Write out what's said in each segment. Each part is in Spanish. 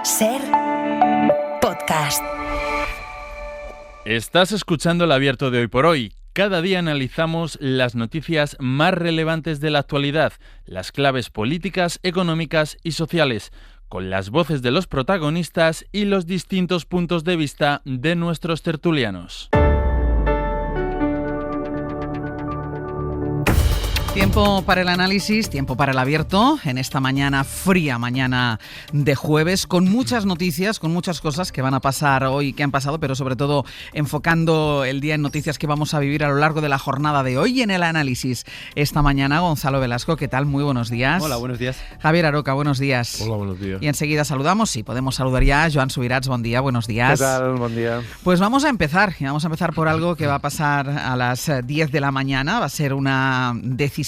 SER Podcast. Estás escuchando el Abierto de Hoy por Hoy. Cada día analizamos las noticias más relevantes de la actualidad, las claves políticas, económicas y sociales, con las voces de los protagonistas y los distintos puntos de vista de nuestros tertulianos. Tiempo para el análisis, tiempo para el abierto, en esta mañana fría, mañana de jueves, con muchas noticias, con muchas cosas que van a pasar hoy, que han pasado, pero sobre todo enfocando el día en noticias que vamos a vivir a lo largo de la jornada de hoy. Y en el análisis esta mañana, Gonzalo Velasco, ¿qué tal? Muy buenos días. Hola, buenos días. Javier Aroca, buenos días. Hola, buenos días. Y enseguida saludamos, sí, podemos saludar ya a Joan Subirats, buen día, buenos días. ¿Qué tal? Buen día. Pues vamos a empezar por algo que va a pasar a las 10 de la mañana, va a ser una decisión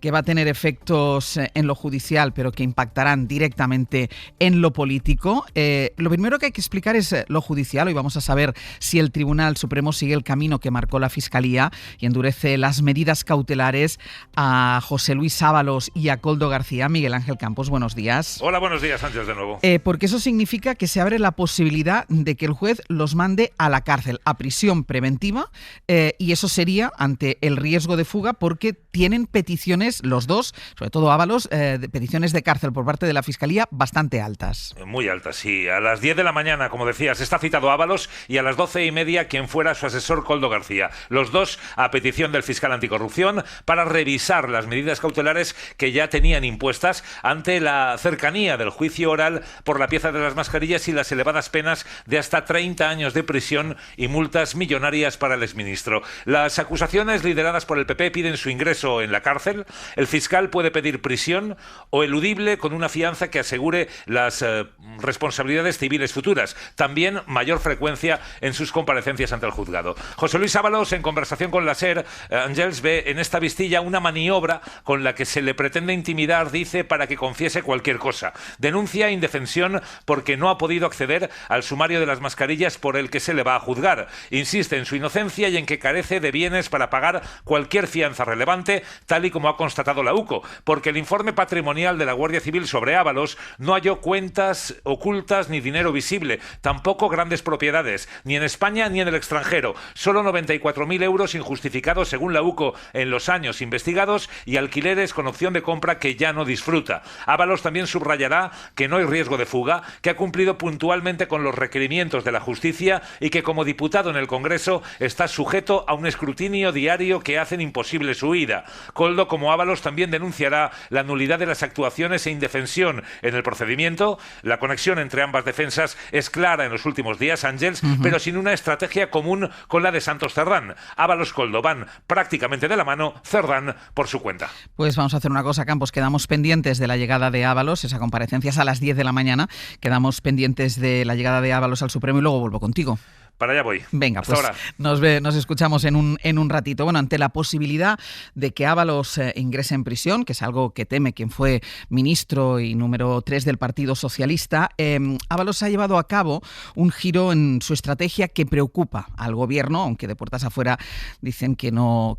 que va a tener efectos en lo judicial, pero que impactarán directamente en lo político. Lo primero que hay que explicar es lo judicial. Hoy vamos a saber si el Tribunal Supremo sigue el camino que marcó la Fiscalía y endurece las medidas cautelares a José Luis Ábalos y a Koldo García. Miguel Ángel Campos, buenos días. Hola, buenos días, Sánchez, de nuevo. Porque eso significa que se abre la posibilidad de que el juez los mande a la cárcel, a prisión preventiva, y eso sería ante el riesgo de fuga, porque tienen peticiones, los dos, sobre todo Ábalos, peticiones de cárcel por parte de la Fiscalía bastante altas. Muy altas, sí. A las 10 de la mañana, como decías, está citado Ábalos, y a las 12:30 quien fuera su asesor, Koldo García. Los dos a petición del fiscal anticorrupción para revisar las medidas cautelares que ya tenían impuestas ante la cercanía del juicio oral por la pieza de las mascarillas y las elevadas penas de hasta 30 años de prisión y multas millonarias para el exministro. Las acusaciones lideradas por el PP piden su ingreso en la cárcel. El fiscal puede pedir prisión o eludible con una fianza que asegure las responsabilidades civiles futuras. También mayor frecuencia en sus comparecencias ante el juzgado. José Luis Ábalos, en conversación con la SER, Ángels, ve en esta vistilla una maniobra con la que se le pretende intimidar, dice, para que confiese cualquier cosa. Denuncia indefensión porque no ha podido acceder al sumario de las mascarillas por el que se le va a juzgar. Insiste en su inocencia y en que carece de bienes para pagar cualquier fianza relevante, tal y como ha constatado la UCO, porque el informe patrimonial de la Guardia Civil sobre Ábalos no halló cuentas ocultas ni dinero visible, tampoco grandes propiedades, ni en España ni en el extranjero. Solo 94.000 euros injustificados según la UCO en los años investigados y alquileres con opción de compra que ya no disfruta. Ábalos también subrayará que no hay riesgo de fuga, que ha cumplido puntualmente con los requerimientos de la justicia y que como diputado en el Congreso está sujeto a un escrutinio diario que hacen imposible su huida. Koldo, como Ábalos, también denunciará la nulidad de las actuaciones e indefensión en el procedimiento. La conexión entre ambas defensas es clara en los últimos días, Ángels, pero sin una estrategia común con la de Santos Cerdán. Ábalos-Koldo van prácticamente de la mano, Cerdán por su cuenta. Pues vamos a hacer una cosa, Campos, quedamos pendientes de la llegada de Ábalos, esa comparecencia es a las 10 de la mañana, quedamos pendientes de la llegada de Ábalos al Supremo y luego vuelvo contigo. Para allá voy. Venga, hasta pues ahora. Nos escuchamos en un ratito. Bueno, ante la posibilidad de que Ábalos ingrese en prisión, que es algo que teme quien fue ministro y número 3 del Partido Socialista, Ábalos ha llevado a cabo un giro en su estrategia que preocupa al gobierno, aunque de puertas afuera dicen que no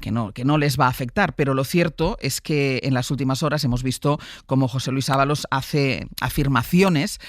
les va a afectar. Pero lo cierto es que en las últimas horas hemos visto cómo José Luis Ábalos hace afirmaciones,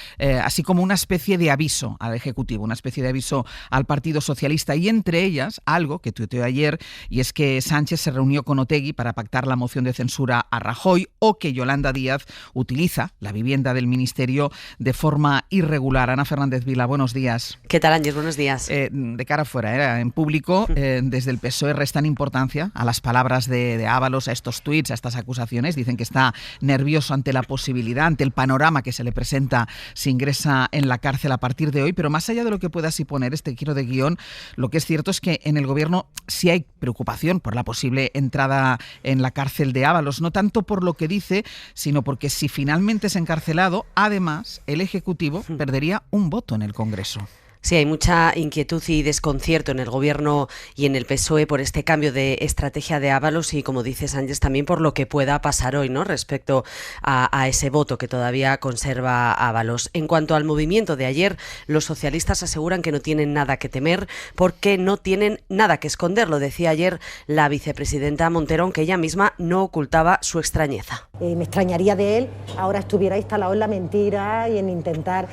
así como una especie de aviso al Ejecutivo, una especie de aviso al Partido Socialista, y entre ellas algo que tuiteó ayer, y es que Sánchez se reunió con Otegi para pactar la moción de censura a Rajoy, o que Yolanda Díaz utiliza la vivienda del Ministerio de forma irregular. Ana Fernández Vila, buenos días. ¿Qué tal, Ángel? Buenos días. De cara afuera, en público, desde el PSOE restan importancia a las palabras de Ábalos, a estos tuits, a estas acusaciones. Dicen que está nervioso ante la posibilidad, ante el panorama que se le presenta si ingresa en la cárcel a partir de hoy. Pero más allá de lo que pueda suponer este giro de guión, lo que es cierto es que en el gobierno sí hay preocupación por la posible entrada en la cárcel de Ábalos, no tanto por lo que dice, sino porque si finalmente es encarcelado, además el Ejecutivo perdería un voto en el Congreso. Sí, hay mucha inquietud y desconcierto en el Gobierno y en el PSOE por este cambio de estrategia de Ábalos y, como dice Sánchez, también por lo que pueda pasar hoy, ¿no?, respecto a ese voto que todavía conserva Ábalos. En cuanto al movimiento de ayer, los socialistas aseguran que no tienen nada que temer porque no tienen nada que esconder. Lo decía ayer la vicepresidenta Montero, aunque ella misma no ocultaba su extrañeza. Me extrañaría de él ahora estuviera instalado en la mentira y en intentar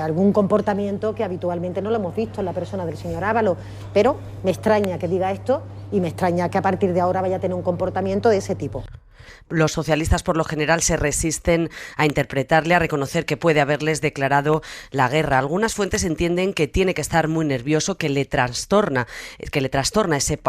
algún comportamiento que habitualmente no lo hemos visto en la persona del señor Ábalos, pero me extraña que diga esto y me extraña que a partir de ahora vaya a tener un comportamiento de ese tipo. Los socialistas, por lo general, se resisten a interpretarle, a reconocer que puede haberles declarado la guerra. Algunas fuentes entienden que tiene que estar muy nervioso, que le trastorna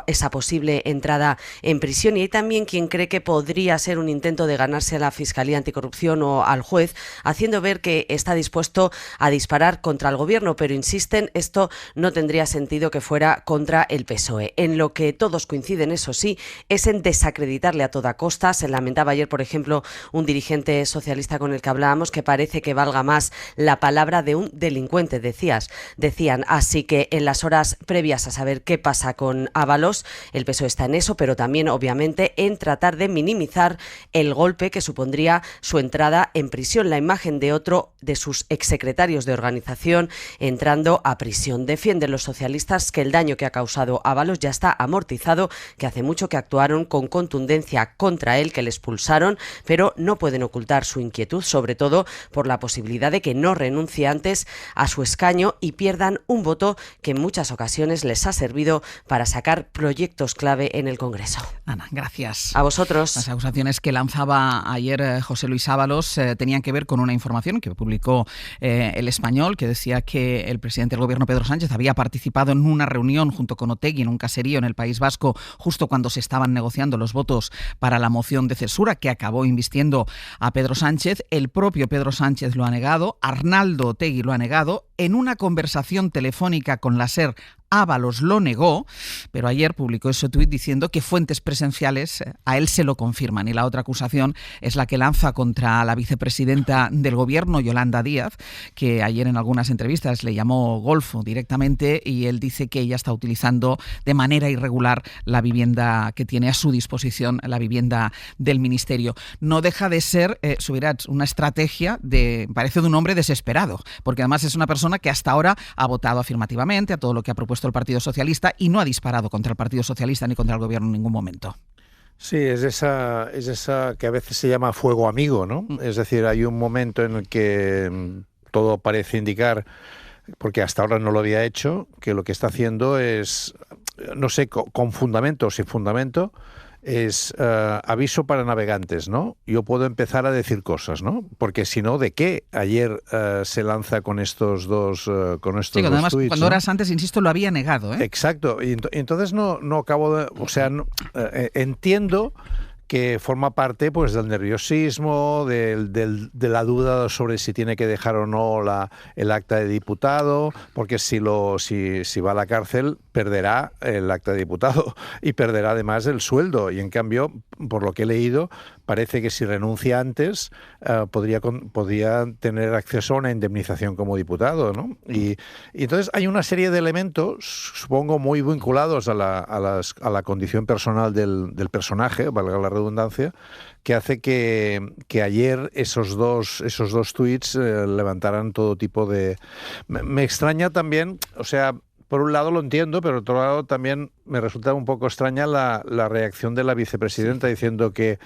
esa posible entrada en prisión. Y hay también quien cree que podría ser un intento de ganarse a la Fiscalía Anticorrupción o al juez, haciendo ver que está dispuesto a disparar contra el Gobierno. Pero insisten, esto no tendría sentido que fuera contra el PSOE. En lo que todos coinciden, eso sí, es en desacreditarle a toda costa. Se lamentaba ayer, por ejemplo, un dirigente socialista con el que hablábamos que parece que valga más la palabra de un delincuente, decían. Así que en las horas previas a saber qué pasa con Ábalos, el PSOE está en eso, pero también, obviamente, en tratar de minimizar el golpe que supondría su entrada en prisión. La imagen de otro de sus exsecretarios de organización entrando a prisión. Defienden los socialistas que el daño que ha causado Ábalos ya está amortizado, que hace mucho que actuaron con contundencia contra él, que le expulsaron, pero no pueden ocultar su inquietud, sobre todo por la posibilidad de que no renuncie antes a su escaño y pierdan un voto que en muchas ocasiones les ha servido para sacar proyectos clave en el Congreso. Ana, gracias. A vosotros. Las acusaciones que lanzaba ayer José Luis Ábalos tenían que ver con una información que publicó El Español, que decía que el presidente del Gobierno, Pedro Sánchez, había participado en una reunión junto con Otegi en un caserío en el País Vasco justo cuando se estaban negociando los votos para la moción de censura que acabó invistiendo a Pedro Sánchez. El propio Pedro Sánchez lo ha negado, Arnaldo Otegi lo ha negado. En una conversación telefónica con la SER, Ábalos lo negó, pero ayer publicó ese tuit diciendo que fuentes presenciales a él se lo confirman. Y la otra acusación es la que lanza contra la vicepresidenta del Gobierno, Yolanda Díaz, que ayer en algunas entrevistas le llamó golfo directamente, y él dice que ella está utilizando de manera irregular la vivienda que tiene a su disposición, la vivienda del Ministerio. No deja de ser, Subirats, una estrategia parece de un hombre desesperado, porque además es una persona que hasta ahora ha votado afirmativamente a todo lo que ha propuesto el Partido Socialista y no ha disparado contra el Partido Socialista ni contra el Gobierno en ningún momento. Sí, es esa que a veces se llama fuego amigo, ¿no? Es decir, hay un momento en el que todo parece indicar, porque hasta ahora no lo había hecho, que lo que está haciendo es, no sé, con fundamento o sin fundamento, es aviso para navegantes, ¿no? Yo puedo empezar a decir cosas, ¿no? Porque si no, ¿de qué ayer se lanza con estos dos sí, dos además, tuits, cuando ¿no? horas antes, insisto, lo había negado, ¿eh? Exacto. Y entonces no acabo de... O sea, entiendo que forma parte pues del nerviosismo, de la duda sobre si tiene que dejar o no el acta de diputado, porque si va a la cárcel perderá el acta de diputado y perderá además el sueldo. Y en cambio, por lo que he leído, parece que si renuncia antes podría tener acceso a una indemnización como diputado, ¿no? Y entonces hay una serie de elementos, supongo, muy vinculados a la condición personal del personaje, valga la redundancia, que hace que ayer esos dos tuits levantaran todo tipo de... Me extraña también, o sea, por un lado lo entiendo, pero por otro lado también me resulta un poco extraña la reacción de la vicepresidenta diciendo que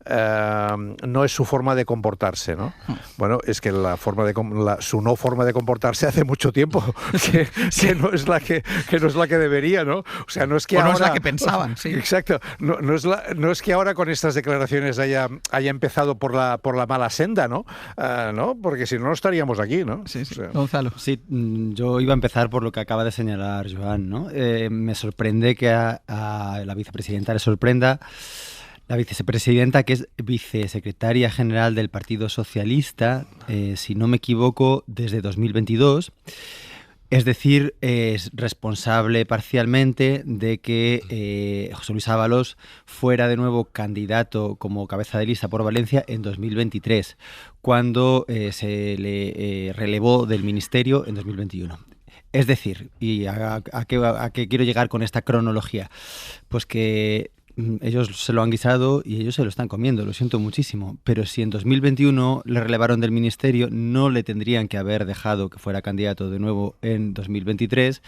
no es su forma de comportarse, ¿no? Bueno, es que su no forma de comportarse hace mucho tiempo que no es la que debería, ¿no? O sea, no es que o ahora... no es la que pensaban, sí. Exacto. No es que ahora con estas declaraciones haya empezado por la mala senda, ¿no? ¿No? Porque si no estaríamos aquí, ¿no? Sí. O sea, Gonzalo. Sí, yo iba a empezar por lo que acaba de señalar Joan, ¿no? Me sorprende que a la vicepresidenta le sorprenda. La vicepresidenta, que es vicesecretaria general del Partido Socialista, si no me equivoco, desde 2022. Es decir, es responsable parcialmente de que José Luis Ábalos fuera de nuevo candidato como cabeza de lista por Valencia en 2023, cuando se le relevó del ministerio en 2021. Es decir, ¿y a qué quiero llegar con esta cronología? Pues que ellos se lo han guisado y ellos se lo están comiendo, lo siento muchísimo. Pero si en 2021 le relevaron del ministerio, no le tendrían que haber dejado que fuera candidato de nuevo en 2023,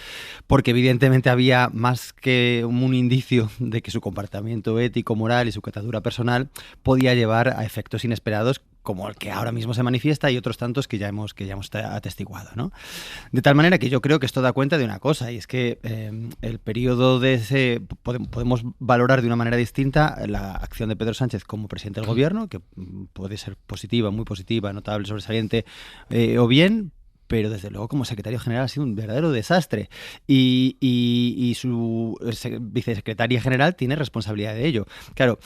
porque evidentemente había más que un indicio de que su comportamiento ético, moral y su catadura personal podía llevar a efectos inesperados, como el que ahora mismo se manifiesta y otros tantos que ya hemos atestiguado, ¿no? De tal manera que yo creo que esto da cuenta de una cosa, y es que el periodo de ese... Podemos valorar de una manera distinta la acción de Pedro Sánchez como presidente del gobierno, que puede ser positiva, muy positiva, notable, sobresaliente, o bien, pero desde luego como secretario general ha sido un verdadero desastre y su vicesecretaria general tiene responsabilidad de ello. Claro,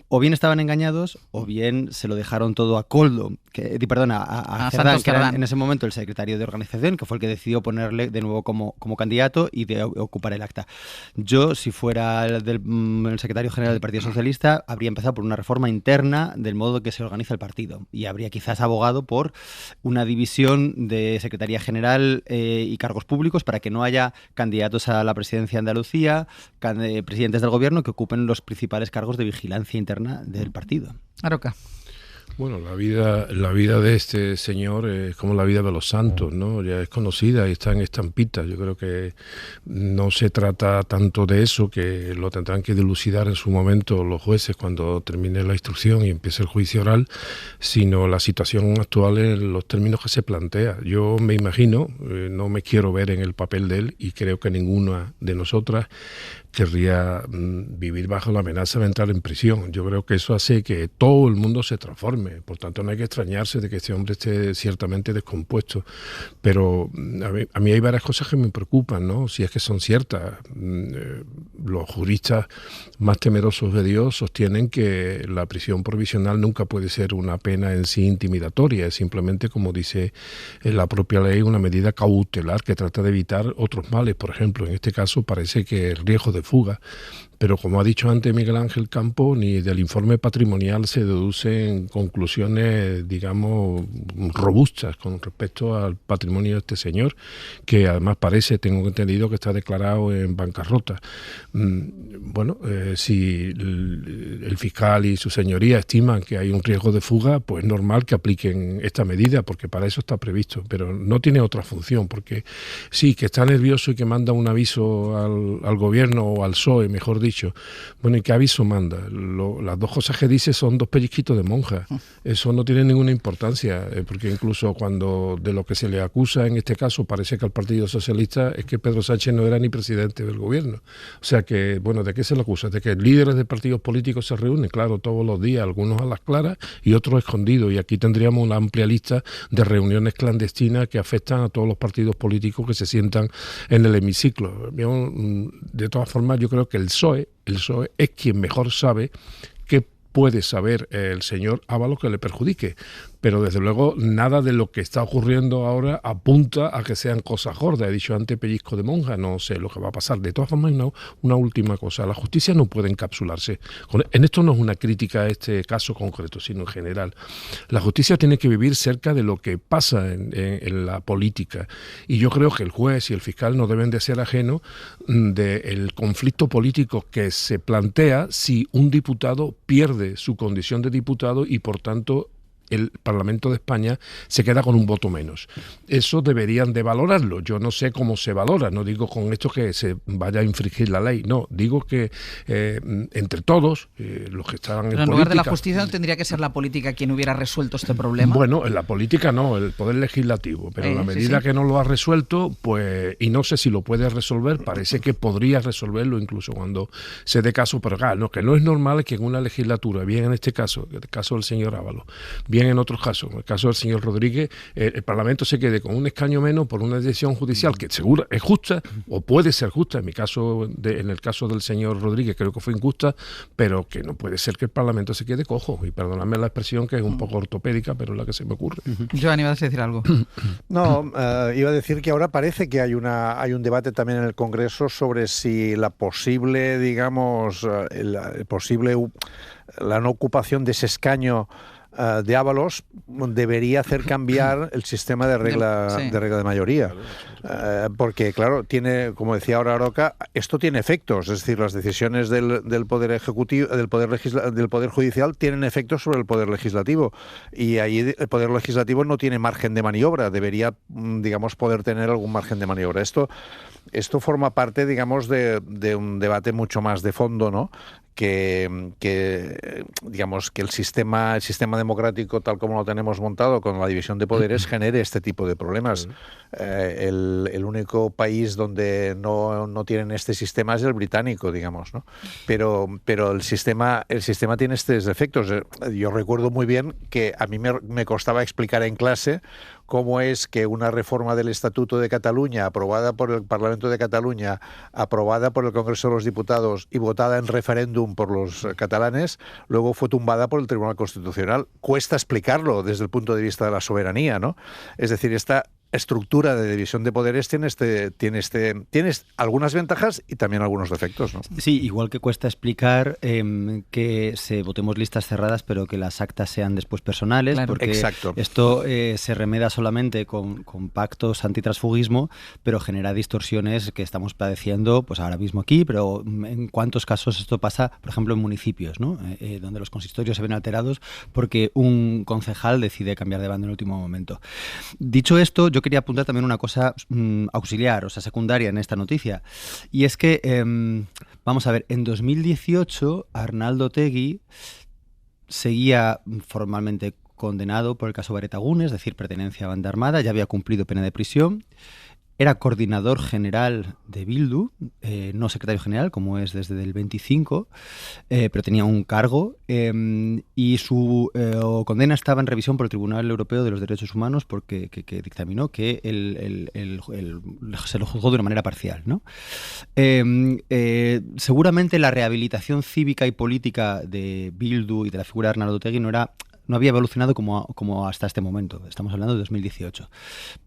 o bien estaban engañados, o bien se lo dejaron todo a Koldo, a Cerdán, que era en ese momento el secretario de organización, que fue el que decidió ponerle de nuevo como candidato y de ocupar el acta. Yo, si fuera el secretario general del Partido Socialista, habría empezado por una reforma interna del modo que se organiza el partido y habría quizás abogado por una división de secretaría general y cargos públicos para que no haya candidatos a la presidencia de Andalucía, presidentes del gobierno que ocupen los principales cargos de vigilancia interna del partido. Aroca. Bueno, la vida de este señor es como la vida de los santos, ¿no? Ya es conocida y está en estampitas. Yo creo que no se trata tanto de eso, que lo tendrán que dilucidar en su momento los jueces cuando termine la instrucción y empiece el juicio oral, sino la situación actual en los términos que se plantea. Yo me imagino, no me quiero ver en el papel de él y creo que ninguna de nosotras querría vivir bajo la amenaza de entrar en prisión. Yo creo que eso hace que todo el mundo se transforme. Por tanto, no hay que extrañarse de que este hombre esté ciertamente descompuesto. Pero a mí hay varias cosas que me preocupan, ¿no? Si es que son ciertas. Los juristas más temerosos de Dios sostienen que la prisión provisional nunca puede ser una pena en sí intimidatoria. Es simplemente, como dice la propia ley, una medida cautelar que trata de evitar otros males. Por ejemplo, en este caso parece que el riesgo de fuga, pero como ha dicho antes Miguel Ángel Campo, ni del informe patrimonial se deducen conclusiones, digamos, robustas con respecto al patrimonio de este señor, que además parece, tengo entendido, que está declarado en bancarrota. Bueno, si el fiscal y su señoría estiman que hay un riesgo de fuga, pues es normal que apliquen esta medida, porque para eso está previsto, pero no tiene otra función, porque sí, que está nervioso y que manda un aviso al gobierno o al PSOE, mejor dicho. Bueno, ¿y qué aviso manda? Las dos cosas que dice son dos pellizquitos de monja. Eso no tiene ninguna importancia, porque incluso cuando de lo que se le acusa en este caso parece que al Partido Socialista es que Pedro Sánchez no era ni presidente del gobierno. O sea que, bueno, ¿de qué se le acusa? De que líderes de partidos políticos se reúnen, claro, todos los días, algunos a las claras y otros escondidos. Y aquí tendríamos una amplia lista de reuniones clandestinas que afectan a todos los partidos políticos que se sientan en el hemiciclo. De todas formas, yo creo que el PSOE es quien mejor sabe qué puede saber el señor Ábalos que le perjudique. Pero desde luego nada de lo que está ocurriendo ahora apunta a que sean cosas gordas. He dicho antes pellizco de monja, no sé lo que va a pasar. De todas formas, una última cosa. La justicia no puede encapsularse. En esto no es una crítica a este caso concreto, sino en general. La justicia tiene que vivir cerca de lo que pasa en la política. Y yo creo que el juez y el fiscal no deben de ser ajenos del conflicto político que se plantea si un diputado pierde su condición de diputado y, por tanto, el Parlamento de España se queda con un voto menos. Eso deberían de valorarlo. Yo no sé cómo se valora, no digo con esto que se vaya a infringir la ley, no, digo que entre todos, los que estaban en política... En lugar de la justicia, ¿no tendría que ser la política quien hubiera resuelto este problema? Bueno, en la política no, el Poder Legislativo, pero en la medida que no lo ha resuelto, pues, y no sé si lo puede resolver, parece que podría resolverlo incluso cuando se dé caso, pero claro, que no es normal que en una legislatura, bien en este caso, el caso del señor Ábalos, bien en otros casos, en el caso del señor Rodríguez, el Parlamento se quede con un escaño menos por una decisión judicial que seguro es justa o puede ser justa. En el caso del señor Rodríguez creo que fue injusta, pero que no puede ser que el Parlamento se quede cojo. Y perdóname la expresión que es un poco ortopédica, pero es la que se me ocurre. Joan, ¿ibas a decir algo? No, iba a decir que ahora parece que hay un debate también en el Congreso sobre si la posible, digamos, la no ocupación de ese escaño de Ábalos debería hacer cambiar el sistema de regla de mayoría. Porque, claro, tiene, como decía ahora Aroca, esto tiene efectos. Es decir, las decisiones del Poder Ejecutivo, del Poder Judicial tienen efectos sobre el Poder Legislativo. Y ahí el Poder Legislativo no tiene margen de maniobra. Debería, digamos, poder tener algún margen de maniobra. Esto forma parte, digamos, de un debate mucho más de fondo, ¿no? Que digamos que el sistema democrático tal como lo tenemos montado con la división de poderes genere este tipo de problemas. El único país donde no tienen este sistema es el británico, digamos, ¿no? Pero el sistema tiene estos efectos. Yo recuerdo muy bien que a mí me costaba explicar en clase cómo es que una reforma del Estatuto de Cataluña aprobada por el Parlamento de Cataluña, aprobada por el Congreso de los Diputados y votada en referéndum por los catalanes, luego fue tumbada por el Tribunal Constitucional. Cuesta explicarlo desde el punto de vista de la soberanía, ¿no? Es decir, esta estructura de división de poderes tiene algunas ventajas y también algunos defectos, ¿no? Sí, igual que cuesta explicar que votemos listas cerradas, pero que las actas sean después personales, claro, porque exacto. Esto se remeda solamente con pactos antitransfugismo, pero genera distorsiones que estamos padeciendo pues ahora mismo aquí, pero en cuántos casos esto pasa, por ejemplo, en municipios, ¿no? Donde los consistorios se ven alterados porque un concejal decide cambiar de bando en el último momento. Dicho esto, yo quería apuntar también una cosa auxiliar, o sea, secundaria en esta noticia. Y es que, vamos a ver, en 2018 Arnaldo Otegi seguía formalmente condenado por el caso Baretagunez, es decir, pertenencia a banda armada, ya había cumplido pena de prisión. Era coordinador general de Bildu, no secretario general, como es desde el 25, pero tenía un cargo y su condena estaba en revisión por el Tribunal Europeo de los Derechos Humanos porque dictaminó que se lo juzgó de una manera parcial, ¿no? Seguramente la rehabilitación cívica y política de Bildu y de la figura de Arnaldo Otegi no había evolucionado como hasta este momento. Estamos hablando de 2018.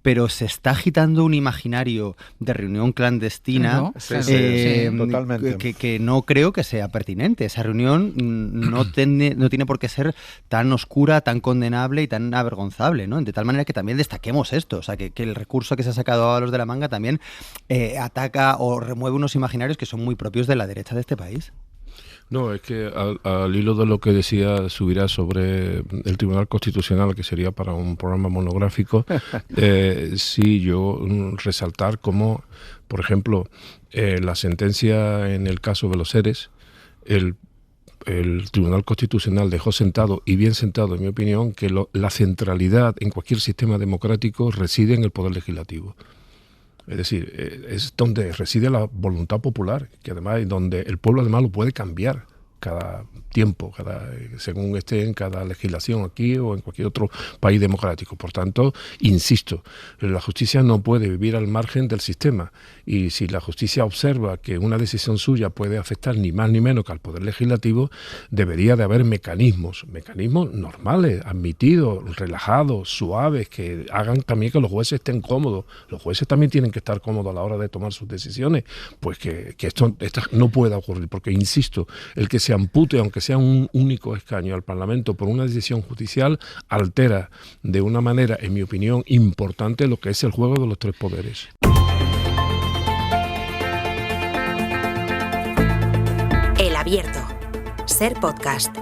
Pero se está agitando un imaginario de reunión clandestina, ¿no? Totalmente. Que no creo que sea pertinente. Esa reunión no tiene por qué ser tan oscura, tan condenable y tan avergonzable, ¿no? De tal manera que también destaquemos esto. O sea, que el recurso que se ha sacado a los de la manga también ataca o remueve unos imaginarios que son muy propios de la derecha de este país. No, es que al hilo de lo que decía Subirá sobre el Tribunal Constitucional, que sería para un programa monográfico, sí, yo resaltar cómo, por ejemplo, la sentencia en el caso de los seres, el Tribunal Constitucional dejó sentado, y bien sentado en mi opinión, que la centralidad en cualquier sistema democrático reside en el Poder Legislativo. Es decir, es donde reside la voluntad popular, que además es donde el pueblo además lo puede cambiar cada tiempo, según esté en cada legislación aquí o en cualquier otro país democrático. Por tanto, insisto, la justicia no puede vivir al margen del sistema, y si la justicia observa que una decisión suya puede afectar ni más ni menos que al Poder Legislativo, debería de haber mecanismos normales, admitidos, relajados, suaves, que hagan también que los jueces estén cómodos. Los jueces también tienen que estar cómodos a la hora de tomar sus decisiones. Pues que esto no pueda ocurrir, porque, insisto, el que se ampute, aunque sea un único escaño al Parlamento por una decisión judicial, altera de una manera, en mi opinión, importante lo que es el juego de los tres poderes. El Abierto. Ser podcast.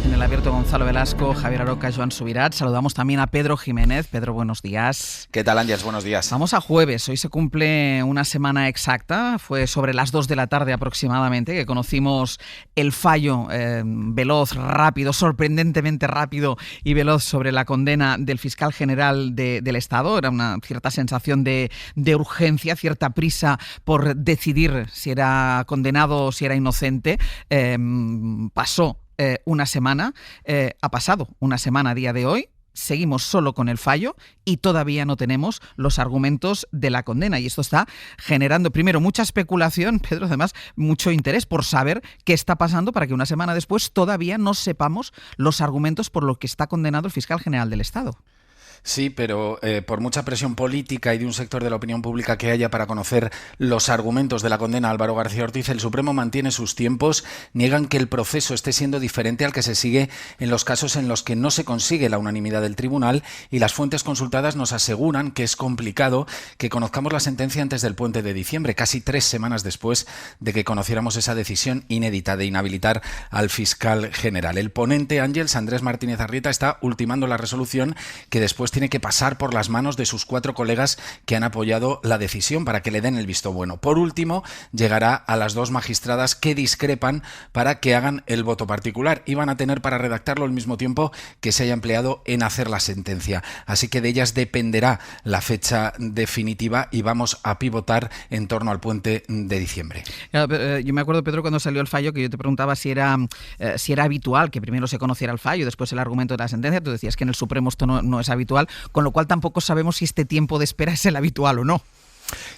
En El Abierto, Gonzalo Velasco, Javier Aroca, Joan Subirats. Saludamos también a Pedro Jiménez. Pedro, buenos días. ¿Qué tal, Ángeles? Buenos días. Vamos a jueves. Hoy se cumple una semana exacta. Fue sobre las 2 de la tarde aproximadamente que conocimos el fallo veloz, rápido, sorprendentemente rápido y veloz sobre la condena del fiscal general del Estado. Era una cierta sensación de urgencia, cierta prisa por decidir si era condenado o si era inocente. Pasó una semana, ha pasado una semana a día de hoy, seguimos solo con el fallo y todavía no tenemos los argumentos de la condena, y esto está generando primero mucha especulación, Pedro, además mucho interés por saber qué está pasando para que una semana después todavía no sepamos los argumentos por los que está condenado el fiscal general del Estado. Sí, pero por mucha presión política y de un sector de la opinión pública que haya para conocer los argumentos de la condena a Álvaro García Ortiz, el Supremo mantiene sus tiempos, niegan que el proceso esté siendo diferente al que se sigue en los casos en los que no se consigue la unanimidad del tribunal, y las fuentes consultadas nos aseguran que es complicado que conozcamos la sentencia antes del puente de diciembre, casi 3 semanas después de que conociéramos esa decisión inédita de inhabilitar al fiscal general. El ponente, Ángels, Andrés Martínez Arrieta, está ultimando la resolución que después tiene que pasar por las manos de sus 4 colegas que han apoyado la decisión para que le den el visto bueno. Por último, llegará a las 2 magistradas que discrepan para que hagan el voto particular, y van a tener para redactarlo el mismo tiempo que se haya empleado en hacer la sentencia. Así que de ellas dependerá la fecha definitiva y vamos a pivotar en torno al puente de diciembre. Yo me acuerdo, Pedro, cuando salió el fallo, que yo te preguntaba si era habitual que primero se conociera el fallo y después el argumento de la sentencia. Tú decías que en el Supremo esto no es habitual, con lo cual tampoco sabemos si este tiempo de espera es el habitual o no.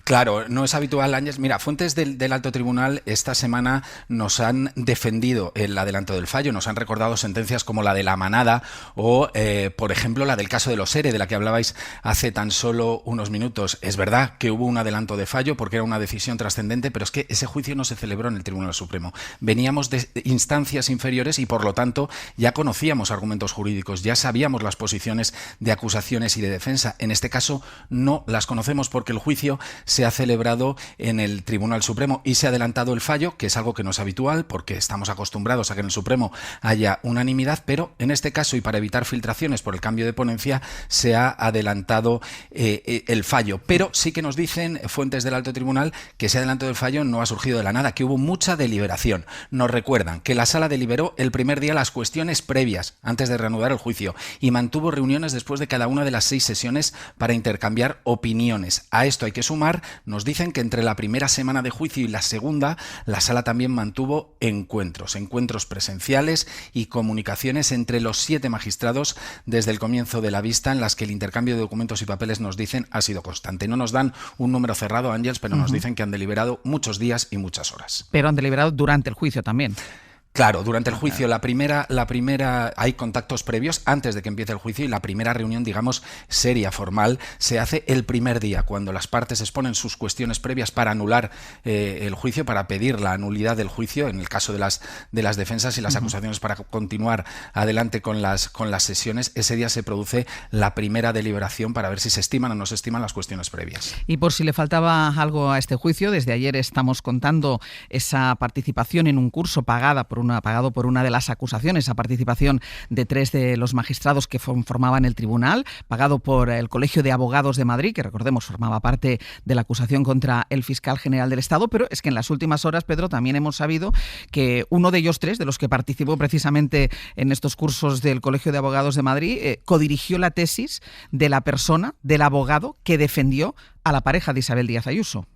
Claro, no es habitual, Ángels. Mira, fuentes del Alto Tribunal esta semana nos han defendido el adelanto del fallo, nos han recordado sentencias como la de La Manada o, por ejemplo, la del caso de los ERE, de la que hablabais hace tan solo unos minutos. Es verdad que hubo un adelanto de fallo porque era una decisión trascendente, pero es que ese juicio no se celebró en el Tribunal Supremo. Veníamos de instancias inferiores y, por lo tanto, ya conocíamos argumentos jurídicos, ya sabíamos las posiciones de acusaciones y de defensa. En este caso no las conocemos porque el juicio se ha celebrado en el Tribunal Supremo y se ha adelantado el fallo, que es algo que no es habitual porque estamos acostumbrados a que en el Supremo haya unanimidad, pero en este caso, y para evitar filtraciones por el cambio de ponencia, se ha adelantado el fallo. Pero sí que nos dicen fuentes del Alto Tribunal que ese adelanto del fallo no ha surgido de la nada, que hubo mucha deliberación. Nos recuerdan que la Sala deliberó el primer día las cuestiones previas antes de reanudar el juicio y mantuvo reuniones después de cada una de las 6 sesiones para intercambiar opiniones. A esto hay que sumar, nos dicen que entre la primera semana de juicio y la segunda, la Sala también mantuvo encuentros presenciales y comunicaciones entre los 7 magistrados desde el comienzo de la vista, en las que el intercambio de documentos y papeles, nos dicen, ha sido constante. No nos dan un número cerrado, Ángels, pero nos dicen que han deliberado muchos días y muchas horas. Pero han deliberado durante el juicio también. Claro, durante el juicio la primera hay contactos previos antes de que empiece el juicio, y la primera reunión, digamos, seria, formal, se hace el primer día, cuando las partes exponen sus cuestiones previas para anular el juicio, para pedir la nulidad del juicio, en el caso de las defensas y las acusaciones, para continuar adelante con las sesiones. Ese día se produce la primera deliberación para ver si se estiman o no se estiman las cuestiones previas. Y por si le faltaba algo a este juicio, desde ayer estamos contando esa participación en un curso pagado por una de las acusaciones, esa participación de 3 de los magistrados que formaban el tribunal, pagado por el Colegio de Abogados de Madrid, que recordemos formaba parte de la acusación contra el fiscal general del Estado. Pero es que en las últimas horas, Pedro, también hemos sabido que uno de ellos 3, de los que participó precisamente en estos cursos del Colegio de Abogados de Madrid, codirigió la tesis de la persona, del abogado que defendió a la pareja de Isabel Díaz Ayuso.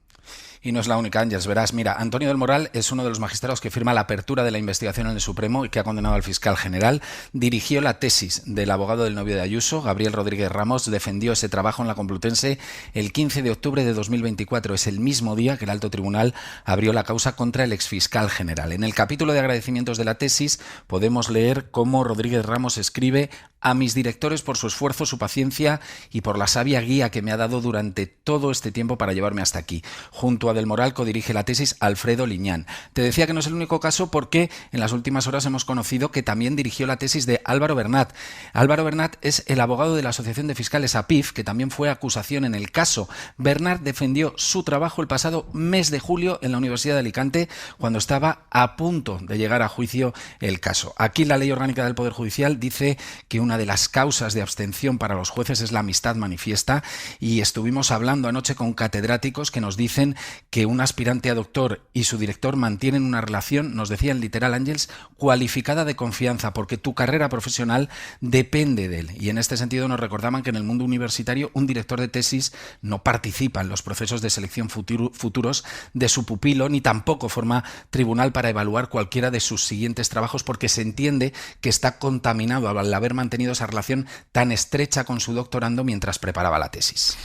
Y no es la única, Ángels. Verás, mira, Antonio del Moral es uno de los magistrados que firma la apertura de la investigación en el Supremo y que ha condenado al fiscal general. Dirigió la tesis del abogado del novio de Ayuso, Gabriel Rodríguez Ramos. Defendió ese trabajo en la Complutense el 15 de octubre de 2024. Es el mismo día que el Alto Tribunal abrió la causa contra el exfiscal general. En el capítulo de agradecimientos de la tesis podemos leer cómo Rodríguez Ramos escribe: a mis directores por su esfuerzo, su paciencia y por la sabia guía que me ha dado durante todo este tiempo para llevarme hasta aquí. Junto a Del Moral codirige la tesis Alfredo Liñán. Te decía que no es el único caso porque en las últimas horas hemos conocido que también dirigió la tesis de Álvaro Bernat. Álvaro Bernat es el abogado de la Asociación de Fiscales APIF, que también fue acusación en el caso. Bernat defendió su trabajo el pasado mes de julio en la Universidad de Alicante, cuando estaba a punto de llegar a juicio el caso. Aquí la Ley Orgánica del Poder Judicial dice que una de las causas de abstención para los jueces es la amistad manifiesta, y estuvimos hablando anoche con catedráticos que nos dicen que un aspirante a doctor y su director mantienen una relación, nos decían literal, Ángels, cualificada de confianza, porque tu carrera profesional depende de él. Y en este sentido nos recordaban que en el mundo universitario un director de tesis no participa en los procesos de selección futuros de su pupilo, ni tampoco forma tribunal para evaluar cualquiera de sus siguientes trabajos, porque se entiende que está contaminado al haber mantenido esa relación tan estrecha con su doctorando mientras preparaba la tesis.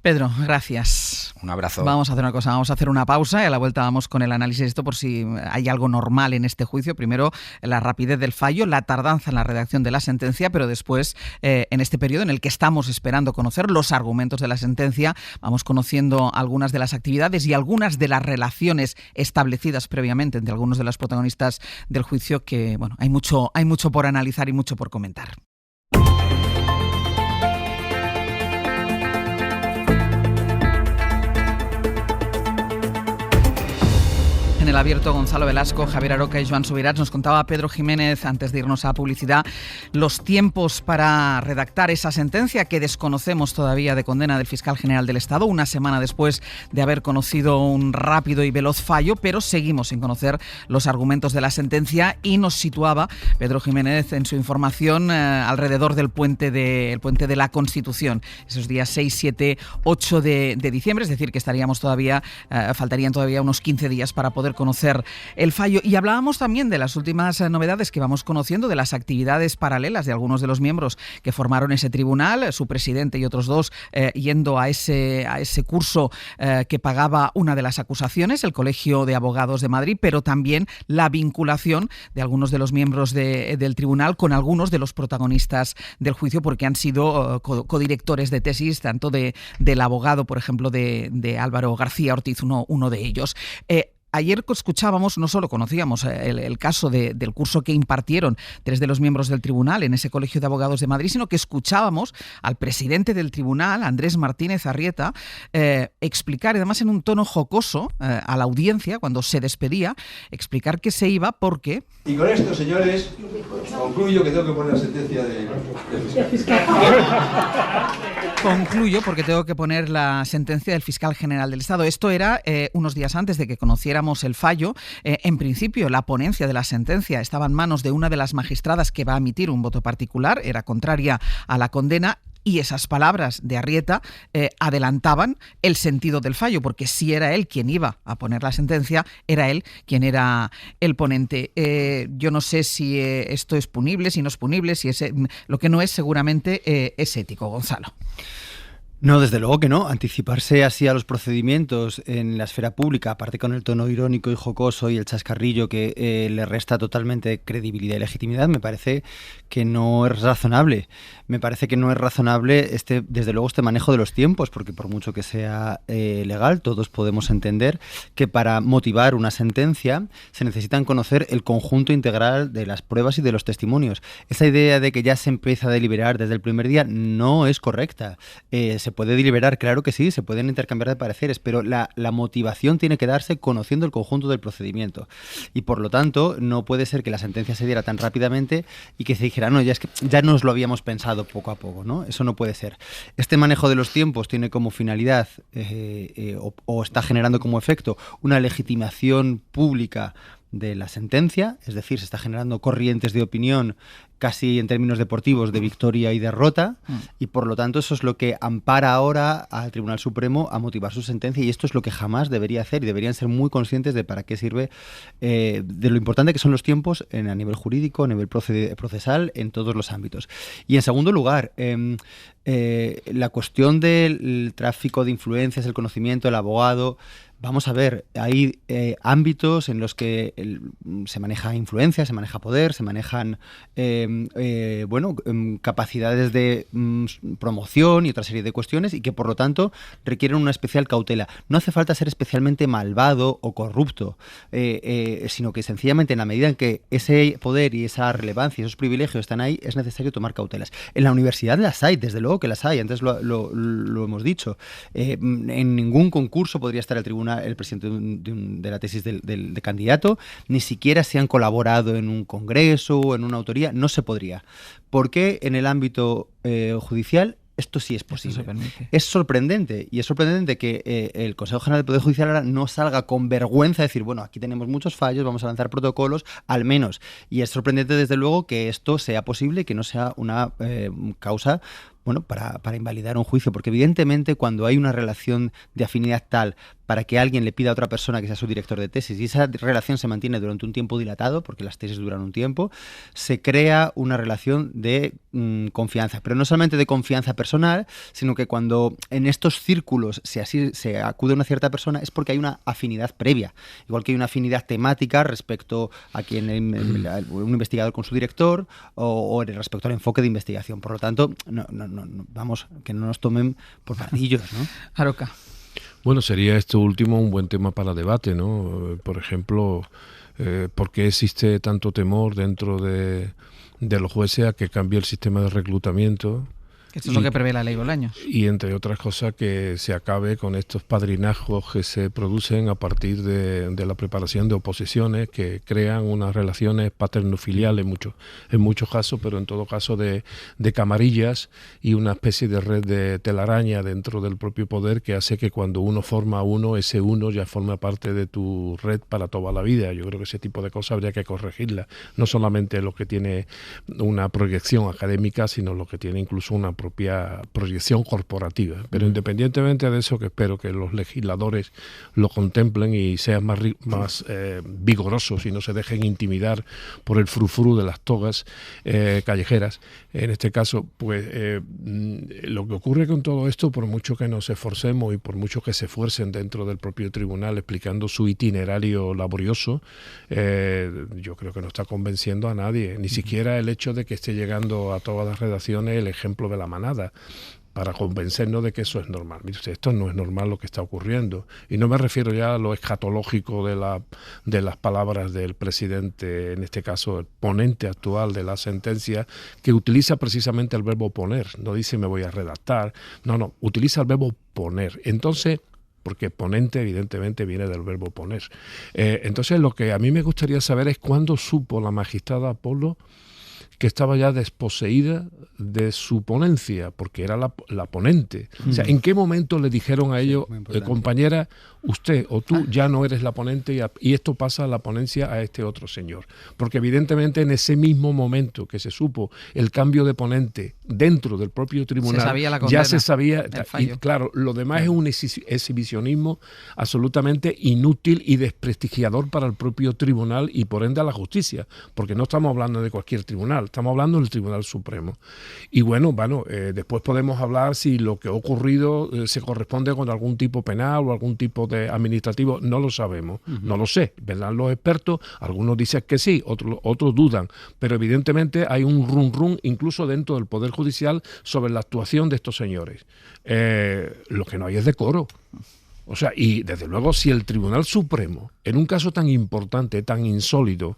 Pedro, gracias. Un abrazo. Vamos a hacer una cosa, vamos a hacer una pausa y a la vuelta vamos con el análisis de esto por si hay algo normal en este juicio. Primero, la rapidez del fallo, la tardanza en la redacción de la sentencia, pero después, en este periodo en el que estamos esperando conocer los argumentos de la sentencia, vamos conociendo algunas de las actividades y algunas de las relaciones establecidas previamente entre algunos de los protagonistas del juicio que, bueno, hay mucho por analizar y mucho por comentar. En el abierto, Gonzalo Velasco, Javier Aroca y Joan Subirats. Nos contaba Pedro Jiménez, antes de irnos a publicidad, los tiempos para redactar esa sentencia que desconocemos todavía de condena del fiscal general del Estado, una semana después de haber conocido un rápido y veloz fallo, pero seguimos sin conocer los argumentos de la sentencia y nos situaba Pedro Jiménez en su información alrededor del puente de la Constitución, esos días 6, 7, 8 de diciembre, es decir, que estaríamos todavía, faltarían todavía unos 15 días para poder conocer el fallo. Y hablábamos también de las últimas novedades que vamos conociendo, de las actividades paralelas de algunos de los miembros que formaron ese tribunal, su presidente y otros dos yendo a ese curso que pagaba una de las acusaciones, el Colegio de Abogados de Madrid, pero también la vinculación de algunos de los miembros del tribunal con algunos de los protagonistas del juicio, porque han sido codirectores de tesis, tanto del abogado, por ejemplo, de Álvaro García Ortiz, uno de ellos. Ayer escuchábamos, no solo conocíamos el caso del curso que impartieron 3 de los miembros del tribunal en ese Colegio de Abogados de Madrid, sino que escuchábamos al presidente del tribunal, Andrés Martínez Arrieta, explicar, además en un tono jocoso, a la audiencia, cuando se despedía, explicar que se iba porque... Y con esto, señores, concluyo que tengo que poner la sentencia del fiscal. Concluyo porque tengo que poner la sentencia del fiscal general del Estado. Esto era unos días antes de que conociéramos el fallo. En principio, la ponencia de la sentencia estaba en manos de una de las magistradas que va a emitir un voto particular, era contraria a la condena. Y esas palabras de Arrieta adelantaban el sentido del fallo, porque si era él quien iba a poner la sentencia, era él quien era el ponente. Yo no sé si esto es punible, si no es punible, si es, lo que no es seguramente es ético, Gonzalo. No, desde luego que no. Anticiparse así a los procedimientos en la esfera pública, aparte con el tono irónico y jocoso y el chascarrillo que le resta totalmente credibilidad y legitimidad, me parece que no es razonable. Me parece que no es razonable desde luego este manejo de los tiempos, porque por mucho que sea legal, todos podemos entender que para motivar una sentencia se necesitan conocer el conjunto integral de las pruebas y de los testimonios. Esa idea de que ya se empieza a deliberar desde el primer día no es correcta. ¿Se puede deliberar? Claro que sí, se pueden intercambiar de pareceres, pero la motivación tiene que darse conociendo el conjunto del procedimiento. Y por lo tanto, no puede ser que la sentencia se diera tan rápidamente y que se dijera, no, ya es que ya nos lo habíamos pensado poco a poco, ¿no? Eso no puede ser. Este manejo de los tiempos tiene como finalidad o está generando como efecto una legitimación pública de la sentencia, es decir, se está generando corrientes de opinión casi en términos deportivos de victoria y derrota, y por lo tanto eso es lo que ampara ahora al Tribunal Supremo a motivar su sentencia, y esto es lo que jamás debería hacer, y deberían ser muy conscientes de para qué sirve, de lo importante que son los tiempos a nivel jurídico, a nivel procesal, en todos los ámbitos. Y en segundo lugar, la cuestión del tráfico de influencias, el conocimiento, el abogado. Vamos a ver, hay ámbitos en los que se maneja influencia, se maneja poder, se manejan capacidades de promoción y otra serie de cuestiones, y que por lo tanto requieren una especial cautela. No hace falta ser especialmente malvado o corrupto, sino que sencillamente en la medida en que ese poder y esa relevancia y esos privilegios están ahí, es necesario tomar cautelas. En la universidad las hay, desde luego que las hay, antes lo hemos dicho. En ningún concurso podría estar el presidente de la tesis del candidato, ni siquiera si han colaborado en un congreso o en una autoría, no se podría. ¿Por qué en el ámbito judicial esto sí es posible? Es sorprendente, y es sorprendente que el Consejo General del Poder Judicial ahora no salga con vergüenza a decir, bueno, aquí tenemos muchos fallos, vamos a lanzar protocolos, al menos. Y es sorprendente, desde luego, que esto sea posible y que no sea una causa bueno, para invalidar un juicio, porque evidentemente cuando hay una relación de afinidad tal para que alguien le pida a otra persona que sea su director de tesis y esa relación se mantiene durante un tiempo dilatado, porque las tesis duran un tiempo, se crea una relación de confianza, pero no solamente de confianza personal, sino que cuando en estos círculos se acude a una cierta persona es porque hay una afinidad previa, igual que hay una afinidad temática respecto a quien un investigador con su director o respecto al enfoque de investigación. Por lo tanto, vamos, que no nos tomen por pardillos, ¿no? Aroca. Bueno, sería esto último un buen tema para debate, ¿no? Por ejemplo, ¿por qué existe tanto temor dentro de los jueces a que cambie el sistema de reclutamiento? Esto es lo que prevé la ley Bolaños. Y entre otras cosas que se acabe con estos padrinazgos que se producen a partir de la preparación de oposiciones que crean unas relaciones paternofiliales en muchos casos, pero en todo caso de camarillas y una especie de red de telaraña dentro del propio poder que hace que cuando uno forma a uno, ese uno ya forma parte de tu red para toda la vida. Yo creo que ese tipo de cosas habría que corregirlas. No solamente lo que tiene una proyección académica, sino lo que tiene incluso una propia proyección corporativa. Pero independientemente de eso, que espero que los legisladores lo contemplen y sean más vigorosos y no se dejen intimidar por el frufru de las togas callejeras. En este caso, pues lo que ocurre con todo esto, por mucho que nos esforcemos y por mucho que se esfuercen dentro del propio tribunal explicando su itinerario laborioso, yo creo que no está convenciendo a nadie, ni siquiera el hecho de que esté llegando a todas las redacciones el ejemplo de la manada, para convencernos de que eso es normal. Mire usted, esto no es normal lo que está ocurriendo. Y no me refiero ya a lo escatológico de las palabras del presidente, en este caso el ponente actual de la sentencia, que utiliza precisamente el verbo poner. No dice me voy a redactar. No, utiliza el verbo poner. Entonces, porque ponente evidentemente viene del verbo poner. Entonces lo que a mí me gustaría saber es cuándo supo la magistrada Polo que estaba ya desposeída de su ponencia, porque era la ponente. O sea, ¿en qué momento le dijeron a ellos, compañera, usted o tú ya no eres la ponente y esto pasa a la ponencia a este otro señor? Porque evidentemente en ese mismo momento que se supo el cambio de ponente dentro del propio tribunal, ya se sabía, y claro, lo demás es un exhibicionismo absolutamente inútil y desprestigiador para el propio tribunal y por ende a la justicia, porque no estamos hablando de cualquier tribunal, estamos hablando del Tribunal Supremo. Y bueno, después podemos hablar si lo que ha ocurrido se corresponde con algún tipo penal o algún tipo de administrativo, no lo sabemos, no lo sé, ¿verdad? Los expertos, algunos dicen que sí, otros dudan, pero evidentemente hay un rum incluso dentro del Poder Judicial sobre la actuación de estos señores. Lo que no hay es decoro. O sea, y desde luego si el Tribunal Supremo, en un caso tan importante, tan insólito,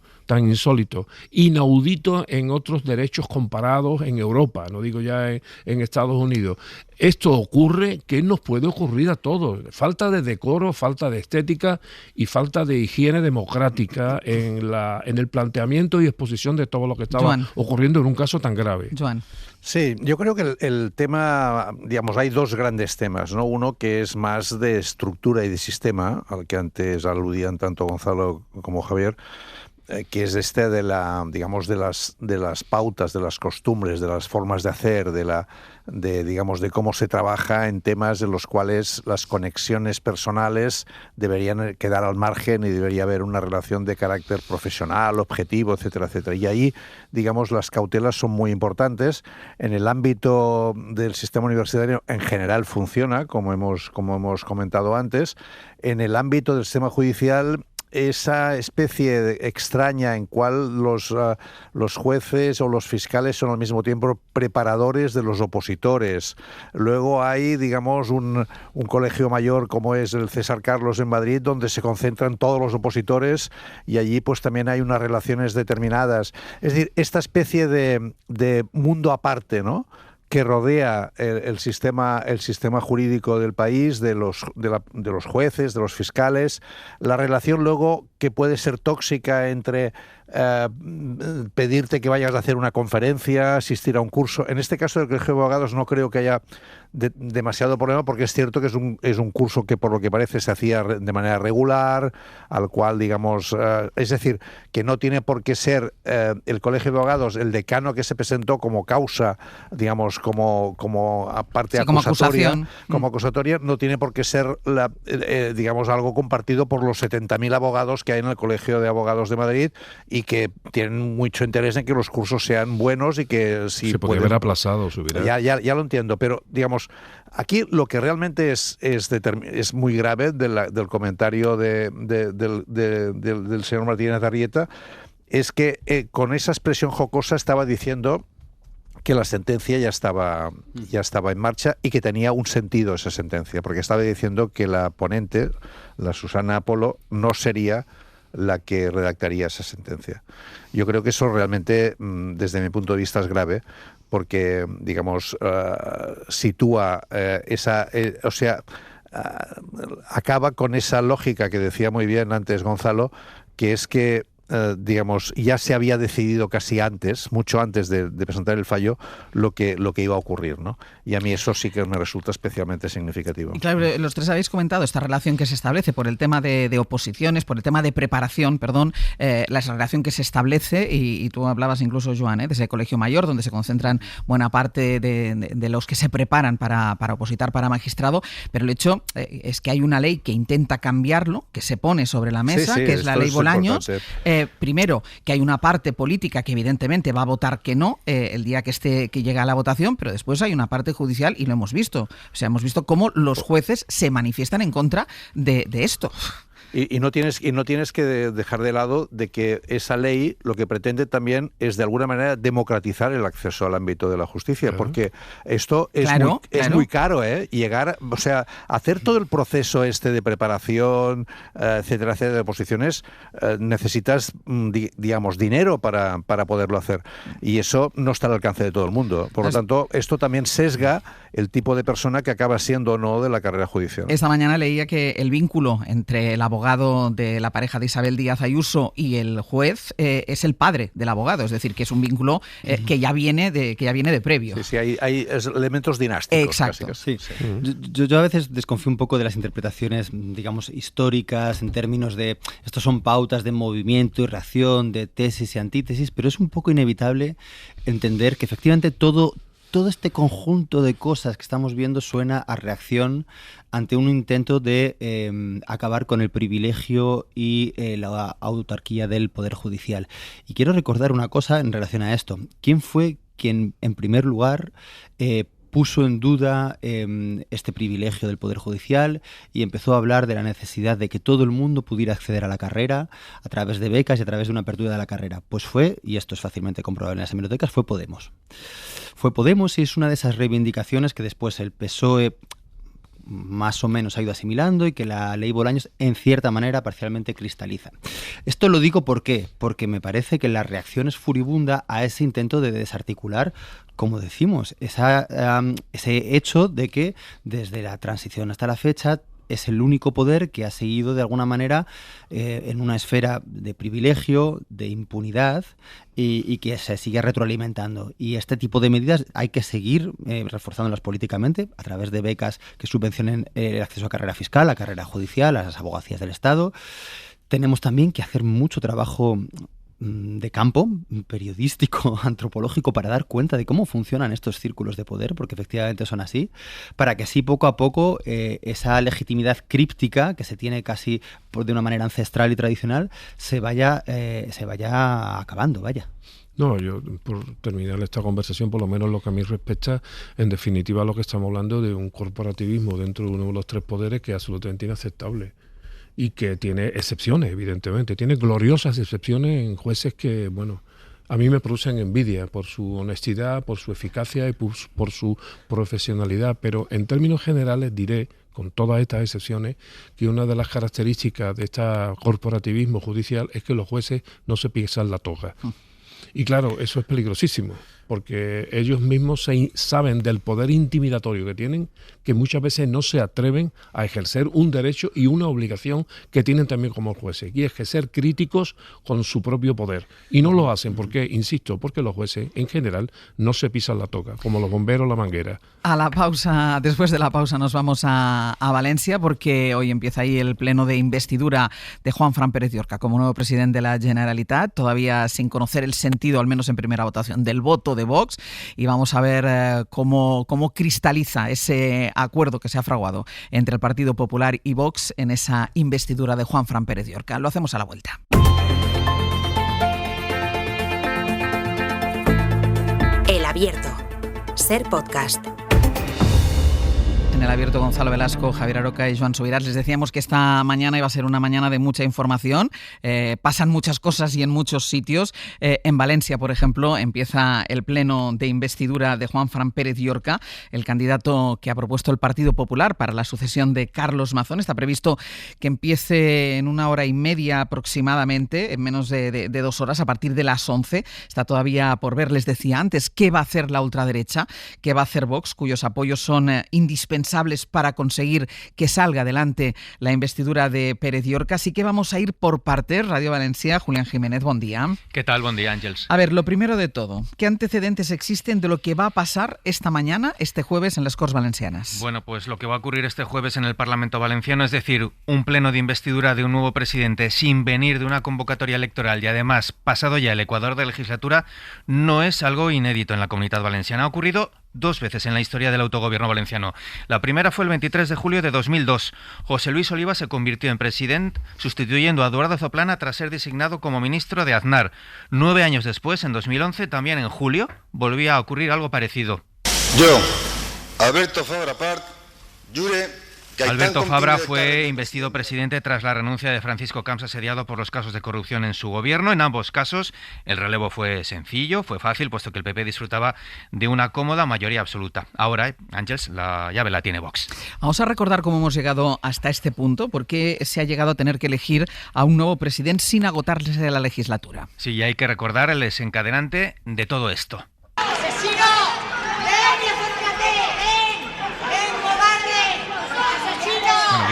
inaudito en otros derechos comparados en Europa, no digo ya en Estados Unidos, esto ocurre, ¿qué nos puede ocurrir a todos? Falta de decoro, falta de estética y falta de higiene democrática en el planteamiento y exposición de todo lo que estaba ocurriendo en un caso tan grave. Joan. Sí, yo creo que el tema, digamos, hay dos grandes temas, ¿no? Uno que es más de estructura y de sistema, al que antes aludían tanto Gonzalo como Javier, que es de las pautas, de las costumbres, de las formas de hacer, de cómo se trabaja en temas en los cuales las conexiones personales deberían quedar al margen y debería haber una relación de carácter profesional, objetivo, etcétera, etcétera. Y ahí, digamos, las cautelas son muy importantes. En el ámbito del sistema universitario en general funciona, como hemos comentado antes. En el ámbito del sistema judicial, esa especie extraña en cual los jueces o los fiscales son al mismo tiempo preparadores de los opositores. Luego hay, digamos, un colegio mayor como es el César Carlos en Madrid, donde se concentran todos los opositores y allí pues también hay unas relaciones determinadas. Es decir, esta especie de mundo aparte, ¿no?, que rodea el sistema jurídico del país, de los jueces, de los fiscales, la relación luego que puede ser tóxica entre pedirte que vayas a hacer una conferencia, asistir a un curso. En este caso del Colegio de Abogados no creo que haya demasiado problema, porque es cierto que es un curso que por lo que parece se hacía de manera regular, al cual, digamos, es decir, que no tiene por qué ser el Colegio de Abogados el decano que se presentó como causa, digamos, como parte acusatoria, como acusatoria, no tiene por qué ser, digamos, algo compartido por los 70.000 abogados que hay en el Colegio de Abogados de Madrid y que tienen mucho interés en que los cursos sean buenos y que si se podría haber aplazado su vida. Ya lo entiendo, pero digamos, aquí lo que realmente es muy grave del comentario del señor Martínez Arrieta es que con esa expresión jocosa estaba diciendo que la sentencia ya estaba en marcha y que tenía un sentido esa sentencia, porque estaba diciendo que la ponente, la Susana Apolo, no sería la que redactaría esa sentencia. Yo creo que eso realmente, desde mi punto de vista, es grave, porque, digamos, sitúa acaba con esa lógica que decía muy bien antes Gonzalo, que es que digamos, ya se había decidido casi antes, mucho antes de presentar el fallo, lo que iba a ocurrir, ¿no? Y a mí eso sí que me resulta especialmente significativo. Y claro, los tres habéis comentado esta relación que se establece por el tema de oposiciones, por el tema de preparación, la relación que se establece, y tú hablabas incluso, Joan, de ese colegio mayor, donde se concentran buena parte de los que se preparan para opositar para magistrado, pero el hecho es que hay una ley que intenta cambiarlo, que se pone sobre la mesa, que es la ley Bolaños. Primero, que hay una parte política que evidentemente va a votar que no el día que llegue a la votación, pero después hay una parte judicial y lo hemos visto. O sea, hemos visto cómo los jueces se manifiestan en contra de esto. Y no tienes que dejar de lado de que esa ley lo que pretende también es de alguna manera democratizar el acceso al ámbito de la justicia, porque esto es muy caro, llegar, o sea, hacer todo el proceso de preparación, etcétera, de oposiciones, necesitas, digamos, dinero para poderlo hacer, y eso no está al alcance de todo el mundo. Por lo tanto, esto también sesga el tipo de persona que acaba siendo o no de la carrera judicial. Esta mañana leía que el vínculo entre el abogado de la pareja de Isabel Díaz Ayuso y el juez es el padre del abogado, es decir, que es un vínculo que ya viene de previo. Sí, hay elementos dinásticos. Exacto. Sí. Yo a veces desconfío un poco de las interpretaciones, digamos, históricas, en términos de estos son pautas de movimiento y reacción, de tesis y antítesis, pero es un poco inevitable entender que efectivamente todo este conjunto de cosas que estamos viendo suena a reacción ante un intento de acabar con el privilegio y la autarquía del Poder Judicial. Y quiero recordar una cosa en relación a esto. ¿Quién fue quien, en primer lugar, puso en duda este privilegio del Poder Judicial y empezó a hablar de la necesidad de que todo el mundo pudiera acceder a la carrera a través de becas y a través de una apertura de la carrera? Pues fue, y esto es fácilmente comprobable en las hemerotecas, fue Podemos. Fue Podemos y es una de esas reivindicaciones que después el PSOE más o menos ha ido asimilando y que la ley Bolaños en cierta manera parcialmente cristaliza. Esto lo digo ¿por qué? Porque me parece que la reacción es furibunda a ese intento de desarticular, como decimos, ese hecho de que desde la transición hasta la fecha es el único poder que ha seguido de alguna manera en una esfera de privilegio, de impunidad y que se sigue retroalimentando. Y este tipo de medidas hay que seguir reforzándolas políticamente a través de becas que subvencionen el acceso a carrera fiscal, a carrera judicial, a las abogacías del Estado. Tenemos también que hacer mucho trabajo de campo, periodístico, antropológico, para dar cuenta de cómo funcionan estos círculos de poder, porque efectivamente son así, para que así poco a poco esa legitimidad críptica que se tiene casi de una manera ancestral y tradicional se vaya acabando, vaya. No, yo por terminar esta conversación, por lo menos lo que a mí respecta, en definitiva lo que estamos hablando de un corporativismo dentro de uno de los tres poderes que es absolutamente inaceptable. Y que tiene excepciones, evidentemente. Tiene gloriosas excepciones en jueces que, bueno, a mí me producen envidia por su honestidad, por su eficacia y por su profesionalidad. Pero en términos generales diré, con todas estas excepciones, que una de las características de este corporativismo judicial es que los jueces no se piensan la toga. Y claro, eso es peligrosísimo, porque ellos mismos saben del poder intimidatorio que tienen, que muchas veces no se atreven a ejercer un derecho y una obligación que tienen también como jueces, y es que ser críticos con su propio poder. Y no lo hacen, porque, insisto, porque los jueces en general no se pisan la toca, como los bomberos la manguera. A la pausa, después de la pausa nos vamos a Valencia, porque hoy empieza ahí el pleno de investidura de Juanfran Pérez Llorca como nuevo presidente de la Generalitat, todavía sin conocer el sentido, al menos en primera votación, del voto de Vox, y vamos a ver cómo cristaliza ese acuerdo que se ha fraguado entre el Partido Popular y Vox en esa investidura de Juanfran Pérez Llorca. Lo hacemos a la vuelta. El Abierto. Ser podcast. En el Abierto, Gonzalo Velasco, Javier Aroca y Joan Subirats. Les decíamos que esta mañana iba a ser una mañana de mucha información. Pasan muchas cosas y en muchos sitios. En Valencia, por ejemplo, empieza el pleno de investidura de Juanfran Pérez Llorca, el candidato que ha propuesto el Partido Popular para la sucesión de Carlos Mazón. Está previsto que empiece en 1 hora y media aproximadamente, en menos de 2 horas, a partir de las 11. Está todavía por ver, les decía antes, qué va a hacer la ultraderecha, qué va a hacer Vox, cuyos apoyos son indispensables para conseguir que salga adelante la investidura de Pérez Llorca. Así que vamos a ir por partes. Radio Valencia, Julián Jiménez, buen día. ¿Qué tal? Buen día, Ángels. A ver, lo primero de todo, ¿qué antecedentes existen de lo que va a pasar esta mañana, este jueves, en las Corts Valencianas? Bueno, pues lo que va a ocurrir este jueves en el Parlamento Valenciano, es decir, un pleno de investidura de un nuevo presidente sin venir de una convocatoria electoral y además pasado ya el ecuador de legislatura, no es algo inédito en la Comunidad Valenciana. Ha ocurrido 2 veces en la historia del autogobierno valenciano. La primera fue el 23 de julio de 2002. José Luis Oliva se convirtió en presidente, sustituyendo a Eduardo Zaplana tras ser designado como ministro de Aznar. 9 años después, en 2011, también en julio, volvía a ocurrir algo parecido. Yo, Alberto Fabra Part, jure... Alberto Fabra fue investido presidente tras la renuncia de Francisco Camps, asediado por los casos de corrupción en su gobierno. En ambos casos el relevo fue sencillo, fue fácil, puesto que el PP disfrutaba de una cómoda mayoría absoluta. Ahora, Ángels, la llave la tiene Vox. Vamos a recordar cómo hemos llegado hasta este punto, porque se ha llegado a tener que elegir a un nuevo presidente sin agotarse la legislatura. Sí, y hay que recordar el desencadenante de todo esto.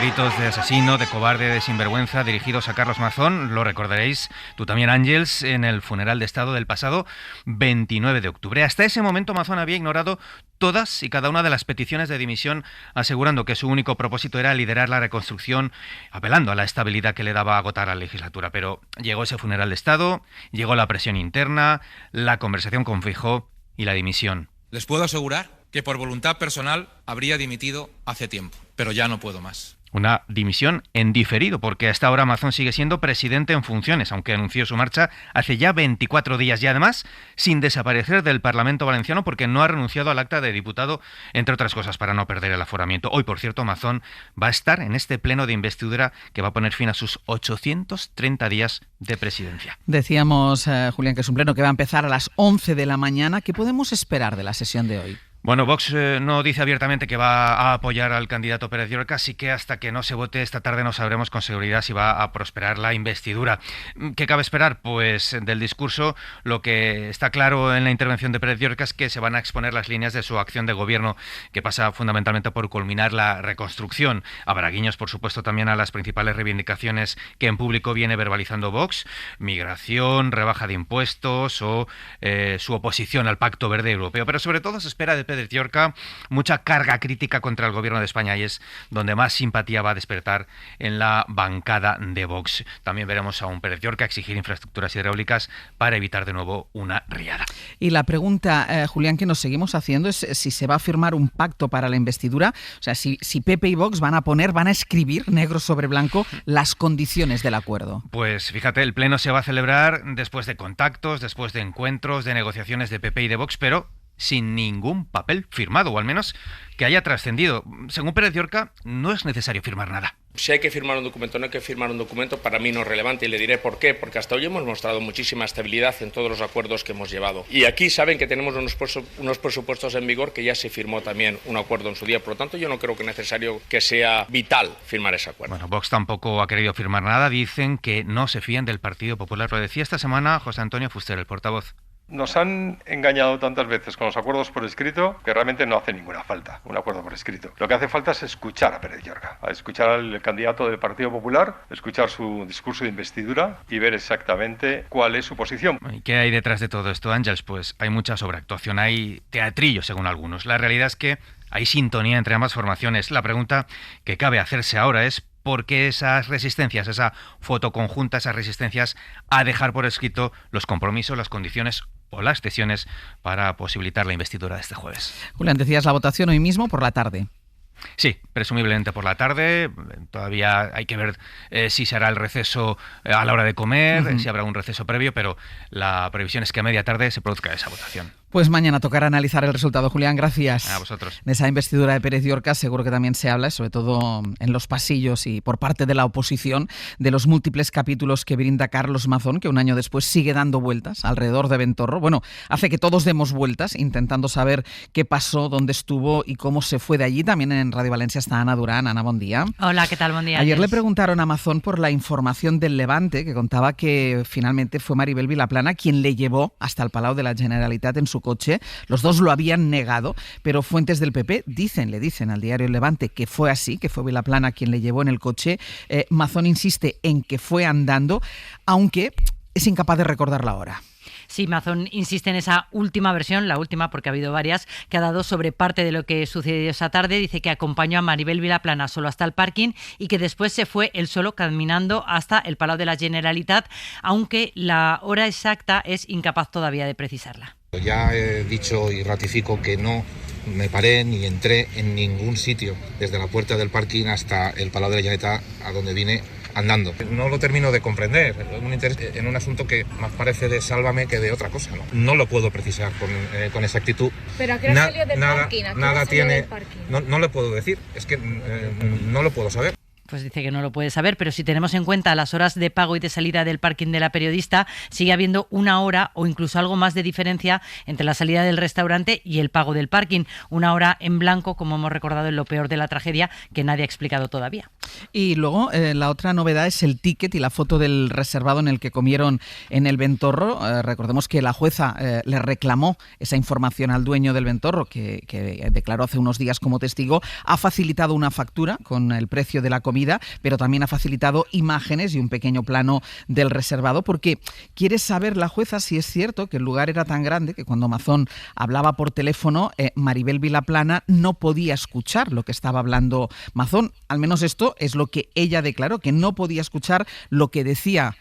Gritos de asesino, de cobarde, de sinvergüenza dirigidos a Carlos Mazón, lo recordaréis tú también, Ángels, en el funeral de Estado del pasado 29 de octubre. Hasta ese momento Mazón había ignorado todas y cada una de las peticiones de dimisión, asegurando que su único propósito era liderar la reconstrucción, apelando a la estabilidad que le daba agotar la legislatura. Pero llegó ese funeral de Estado, llegó la presión interna, la conversación con Feijóo y la dimisión. Les puedo asegurar que por voluntad personal habría dimitido hace tiempo, pero ya no puedo más. Una dimisión en diferido, porque hasta ahora Mazón sigue siendo presidente en funciones, aunque anunció su marcha hace ya 24 días y además sin desaparecer del Parlamento Valenciano, porque no ha renunciado al acta de diputado, entre otras cosas para no perder el aforamiento. Hoy, por cierto, Mazón va a estar en este pleno de investidura que va a poner fin a sus 830 días de presidencia. Decíamos, Julián, que es un pleno que va a empezar a las 11 de la mañana. ¿Qué podemos esperar de la sesión de hoy? Bueno, Vox no dice abiertamente que va a apoyar al candidato Pérez Llorca, así que hasta que no se vote esta tarde no sabremos con seguridad si va a prosperar la investidura. ¿Qué cabe esperar? Pues del discurso, lo que está claro en la intervención de Pérez Llorca es que se van a exponer las líneas de su acción de gobierno, que pasa fundamentalmente por culminar la reconstrucción. Habrá guiños, por supuesto, también a las principales reivindicaciones que en público viene verbalizando Vox: migración, rebaja de impuestos o su oposición al Pacto Verde Europeo. Pero sobre todo se espera de Pérez Llorca mucha carga crítica contra el gobierno de España, y es donde más simpatía va a despertar en la bancada de Vox. También veremos a un Pérez Llorca exigir infraestructuras hidráulicas para evitar de nuevo una riada. Y la pregunta, Julián, que nos seguimos haciendo es si se va a firmar un pacto para la investidura, o sea, si PP y Vox van a escribir negro sobre blanco las condiciones del acuerdo. Pues fíjate, el pleno se va a celebrar después de contactos, después de encuentros, de negociaciones de PP y de Vox, pero sin ningún papel firmado, o al menos que haya trascendido. Según Pérez Llorca, no es necesario firmar nada. Si hay que firmar un documento o no hay que firmar un documento, para mí no es relevante, y le diré por qué. Porque hasta hoy hemos mostrado muchísima estabilidad en todos los acuerdos que hemos llevado. Y aquí saben que tenemos unos presupuestos en vigor, que ya se firmó también un acuerdo en su día. Por lo tanto, yo no creo que es necesario que sea vital firmar ese acuerdo. Bueno, Vox tampoco ha querido firmar nada. Dicen que no se fían del Partido Popular. Lo decía esta semana José Antonio Fuster, el portavoz. Nos han engañado tantas veces con los acuerdos por escrito que realmente no hace ninguna falta un acuerdo por escrito. Lo que hace falta es escuchar a Pérez Llorca, a escuchar al candidato del Partido Popular, escuchar su discurso de investidura y ver exactamente cuál es su posición. ¿Y qué hay detrás de todo esto, Ángels? Pues hay mucha sobreactuación, hay teatrillo según algunos. La realidad es que hay sintonía entre ambas formaciones. La pregunta que cabe hacerse ahora es ¿por qué esas resistencias, esa foto conjunta, esas resistencias a dejar por escrito los compromisos, las condiciones o las cesiones para posibilitar la investidura de este jueves? Julián, decías la votación hoy mismo por la tarde. Sí, presumiblemente por la tarde. Todavía hay que ver si se hará el receso a la hora de comer, si habrá un receso previo, pero la previsión es que a media tarde se produzca esa votación. Pues mañana tocará analizar el resultado. Julián, gracias. A vosotros. En esa investidura de Pérez Llorca seguro que también se habla, sobre todo en los pasillos y por parte de la oposición, de los múltiples capítulos que brinda Carlos Mazón, que un año después sigue dando vueltas alrededor de Ventorro. Bueno, hace que todos demos vueltas intentando saber qué pasó, dónde estuvo y cómo se fue de allí. También en Radio Valencia está Ana Durán. Ana, buen día. Hola, ¿qué tal? Buen día. Ayer le preguntaron a Mazón por la información del Levante, que contaba que finalmente fue Maribel Vilaplana quien le llevó hasta el Palau de la Generalitat en su coche. Los dos lo habían negado, pero fuentes del PP le dicen al diario El Levante que fue así, que fue Vilaplana quien le llevó en el coche. Mazón insiste en que fue andando, aunque es incapaz de recordar la hora. Sí, Mazón insiste en esa última versión, la última porque ha habido varias, que ha dado sobre parte de lo que sucedió esa tarde. Dice que acompañó a Maribel Vilaplana solo hasta el parking y que después se fue él solo caminando hasta el Palau de la Generalitat, aunque la hora exacta es incapaz todavía de precisarla. Ya he dicho y ratifico que no me paré ni entré en ningún sitio desde la puerta del parking hasta el Palau de la Generalitat, a donde vine andando. No lo termino de comprender, un interés en un asunto que más parece de Sálvame que de otra cosa. No lo puedo precisar con exactitud. ¿Pero a qué hora salió del parking? Nada tiene, no le puedo decir, es que no lo puedo saber. Pues dice que no lo puede saber, pero si tenemos en cuenta las horas de pago y de salida del parking de la periodista, sigue habiendo una hora o incluso algo más de diferencia entre la salida del restaurante y el pago del parking. Una hora en blanco, como hemos recordado en lo peor de la tragedia, que nadie ha explicado todavía. Y luego la otra novedad es el ticket y la foto del reservado en el que comieron en el Ventorro. Recordemos que la jueza le reclamó esa información al dueño del Ventorro, que declaró hace unos días como testigo. Ha facilitado una factura con el precio de la comida, pero también ha facilitado imágenes y un pequeño plano del reservado, porque quiere saber la jueza si es cierto que el lugar era tan grande que cuando Mazón hablaba por teléfono, Maribel Vilaplana no podía escuchar lo que estaba hablando Mazón. Al menos esto es lo que ella declaró, que no podía escuchar lo que decía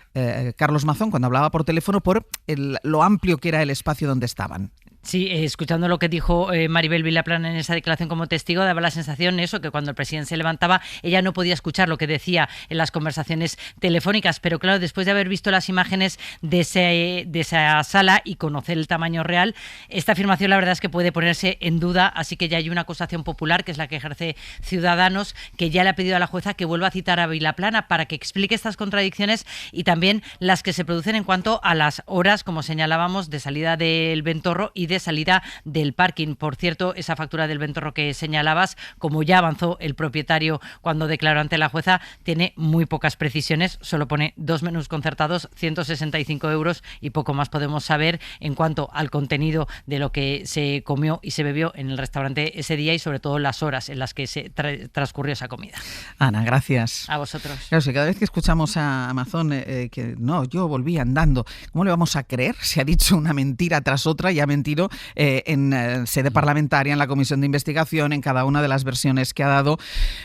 Carlos Mazón cuando hablaba por teléfono por lo amplio que era el espacio donde estaban. Sí, escuchando lo que dijo Maribel Vilaplana en esa declaración como testigo, daba la sensación eso, que cuando el presidente se levantaba, ella no podía escuchar lo que decía en las conversaciones telefónicas. Pero claro, después de haber visto las imágenes de esa sala y conocer el tamaño real, esta afirmación la verdad es que puede ponerse en duda, así que ya hay una acusación popular, que es la que ejerce Ciudadanos, que ya le ha pedido a la jueza que vuelva a citar a Vilaplana para que explique estas contradicciones y también las que se producen en cuanto a las horas, como señalábamos, de salida del Ventorro y de salida del parking. Por cierto, esa factura del Ventorro que señalabas, como ya avanzó el propietario cuando declaró ante la jueza, tiene muy pocas precisiones, solo pone 2 menús concertados, 165 euros y poco más podemos saber en cuanto al contenido de lo que se comió y se bebió en el restaurante ese día y sobre todo las horas en las que se transcurrió esa comida. Ana, gracias. A vosotros. Claro, si cada vez que escuchamos a Mazón que no, yo volví andando, ¿cómo le vamos a creer? Se ha dicho una mentira tras otra y ha mentido en sede parlamentaria, en la comisión de investigación, en cada una de las versiones que ha dado.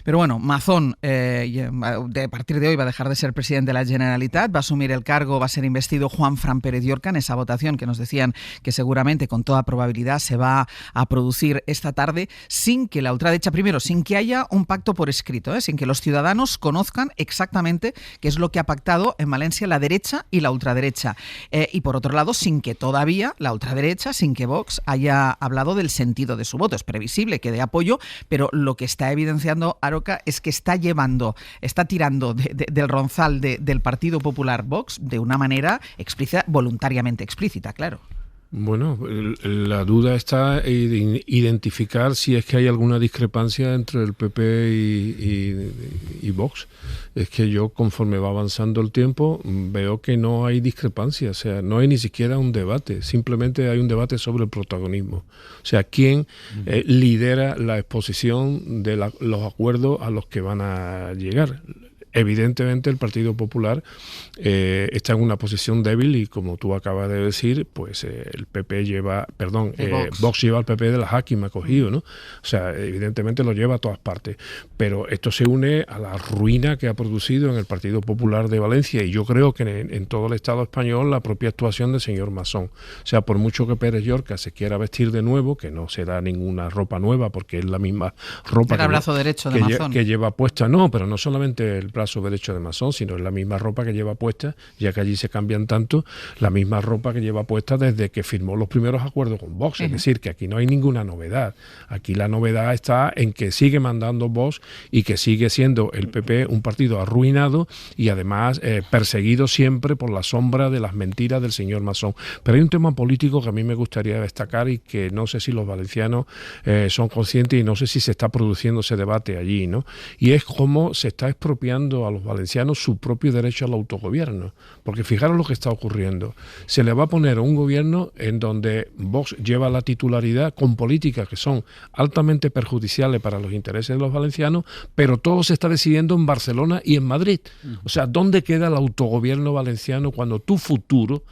Pero bueno, Mazón a partir de hoy va a dejar de ser presidente de la Generalitat, va a asumir el cargo, va a ser investido Juanfran Pérez Llorca en esa votación que nos decían que seguramente con toda probabilidad se va a producir esta tarde, sin que la ultraderecha, primero, sin que haya un pacto por escrito, sin que los ciudadanos conozcan exactamente qué es lo que ha pactado en Valencia la derecha y la ultraderecha. Y por otro lado, sin que todavía la ultraderecha, sin que Vox haya hablado del sentido de su voto. Es previsible que dé apoyo, pero lo que está evidenciando Aroca es que está tirando del ronzal del Partido Popular Vox de una manera explícita, voluntariamente explícita, claro. Bueno, la duda está en identificar si es que hay alguna discrepancia entre el PP y Vox. Es que yo, conforme va avanzando el tiempo, veo que no hay discrepancia, o sea, no hay ni siquiera un debate, simplemente hay un debate sobre el protagonismo. O sea, quién lidera la exposición de los acuerdos a los que van a llegar. Evidentemente el Partido Popular está en una posición débil y, como tú acabas de decir, pues el PP lleva, Vox lleva al PP de la jaque y me ha cogido, ¿no? O sea, evidentemente lo lleva a todas partes, pero esto se une a la ruina que ha producido en el Partido Popular de Valencia, y yo creo que en todo el Estado español la propia actuación del señor Masón. O sea, por mucho que Pérez Llorca se quiera vestir de nuevo, que no será ninguna ropa nueva porque es la misma ropa el brazo derecho de Masón que lleva puesta, no, pero no solamente el brazo derecho de Masón, sino es la misma ropa que lleva puesta, ya que allí se cambian tanto, la misma ropa que lleva puesta desde que firmó los primeros acuerdos con Vox. Es decir, que aquí no hay ninguna novedad. Aquí la novedad está en que sigue mandando Vox y que sigue siendo el PP un partido arruinado y además perseguido siempre por la sombra de las mentiras del señor Masón. Pero hay un tema político que a mí me gustaría destacar y que no sé si los valencianos son conscientes, y no sé si se está produciendo ese debate allí, ¿no? Y es cómo se está expropiando a los valencianos su propio derecho al autogobierno. Porque fijaros lo que está ocurriendo. Se le va a poner un gobierno en donde Vox lleva la titularidad con políticas que son altamente perjudiciales para los intereses de los valencianos, pero todo se está decidiendo en Barcelona y en Madrid. O sea, ¿dónde queda el autogobierno valenciano cuando tu futuro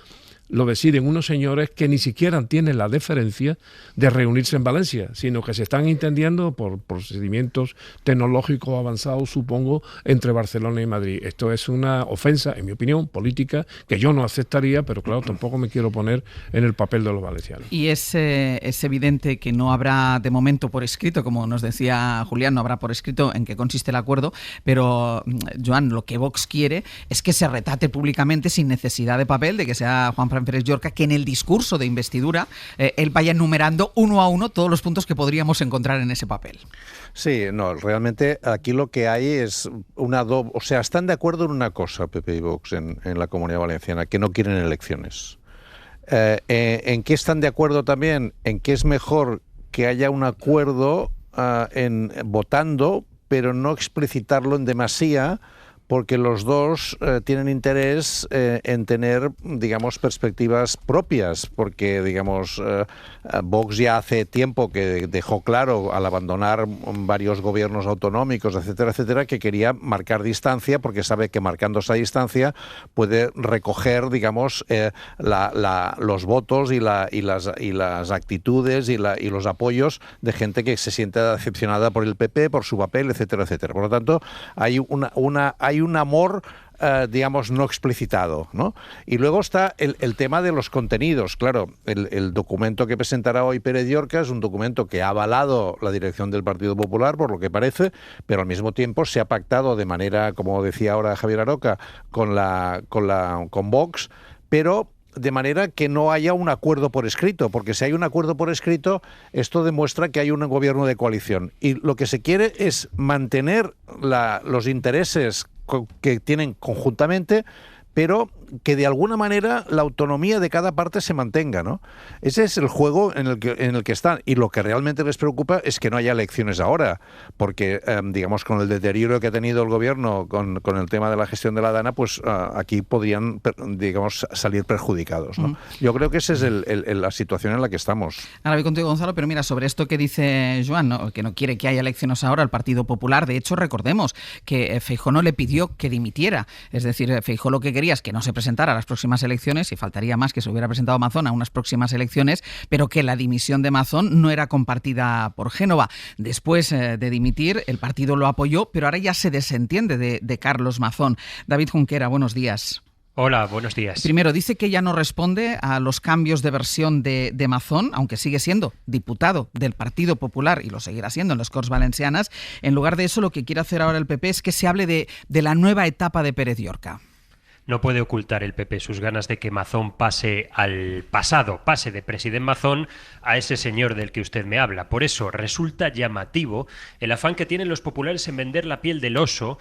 lo deciden unos señores que ni siquiera tienen la deferencia de reunirse en Valencia, sino que se están entendiendo por procedimientos tecnológicos avanzados, supongo, entre Barcelona y Madrid? Esto es una ofensa, en mi opinión, política, que yo no aceptaría, pero claro, tampoco me quiero poner en el papel de los valencianos. Y es evidente que no habrá de momento por escrito, como nos decía Julián, no habrá por escrito en qué consiste el acuerdo, pero, Joan, lo que Vox quiere es que se retrate públicamente, sin necesidad de papel, de que sea Juan Pérez Llorca, que en el discurso de investidura él vaya enumerando uno a uno todos los puntos que podríamos encontrar en ese papel. Sí, no, realmente aquí lo que hay es una doble... O sea, están de acuerdo en una cosa, PP y Vox, en la Comunidad Valenciana, que no quieren elecciones. ¿En qué están de acuerdo también? En que es mejor que haya un acuerdo en votando, pero no explicitarlo en demasía, porque los dos tienen interés en tener, digamos, perspectivas propias, porque, digamos, Vox ya hace tiempo que dejó claro, al abandonar varios gobiernos autonómicos, etcétera, etcétera, que quería marcar distancia, porque sabe que marcando esa distancia puede recoger, digamos, los votos y las actitudes y los apoyos de gente que se siente decepcionada por el PP, por su papel, etcétera, etcétera. Por lo tanto, hay un amor, digamos, no explicitado, ¿no? Y luego está el tema de los contenidos. Claro, el documento que presentará hoy Pérez Llorca es un documento que ha avalado la dirección del Partido Popular, por lo que parece, pero al mismo tiempo se ha pactado de manera, como decía ahora Javier Aroca, con Vox, pero de manera que no haya un acuerdo por escrito, porque si hay un acuerdo por escrito, esto demuestra que hay un gobierno de coalición. Y lo que se quiere es mantener los intereses que tienen conjuntamente, pero que de alguna manera la autonomía de cada parte se mantenga, ¿no? Ese es el juego en el que están, y lo que realmente les preocupa es que no haya elecciones ahora, porque digamos, con el deterioro que ha tenido el gobierno con el tema de la gestión de la Dana, pues aquí podrían, digamos, salir perjudicados, ¿no? Yo creo que esa es la situación en la que estamos. Ahora voy contigo, Gonzalo, pero mira, sobre esto que dice Joan, ¿no?, que no quiere que haya elecciones ahora, el Partido Popular, de hecho, recordemos que Feijóo no le pidió que dimitiera, es decir, Feijóo lo que quería es que no se presentara a las próximas elecciones, y faltaría más que se hubiera presentado Mazón a unas próximas elecciones, pero que la dimisión de Mazón no era compartida por Génova. Después de dimitir, el partido lo apoyó, pero ahora ya se desentiende de Carlos Mazón. David Junquera, buenos días. Hola, buenos días. Primero, dice que ya no responde a los cambios de versión de Mazón, aunque sigue siendo diputado del Partido Popular y lo seguirá siendo en las Corts Valencianas. En lugar de eso, lo que quiere hacer ahora el PP es que se hable de la nueva etapa de Pérez Llorca. No puede ocultar el PP sus ganas de que Mazón pase al pasado, pase de presidente Mazón a ese señor del que usted me habla. Por eso resulta llamativo el afán que tienen los populares en vender la piel del oso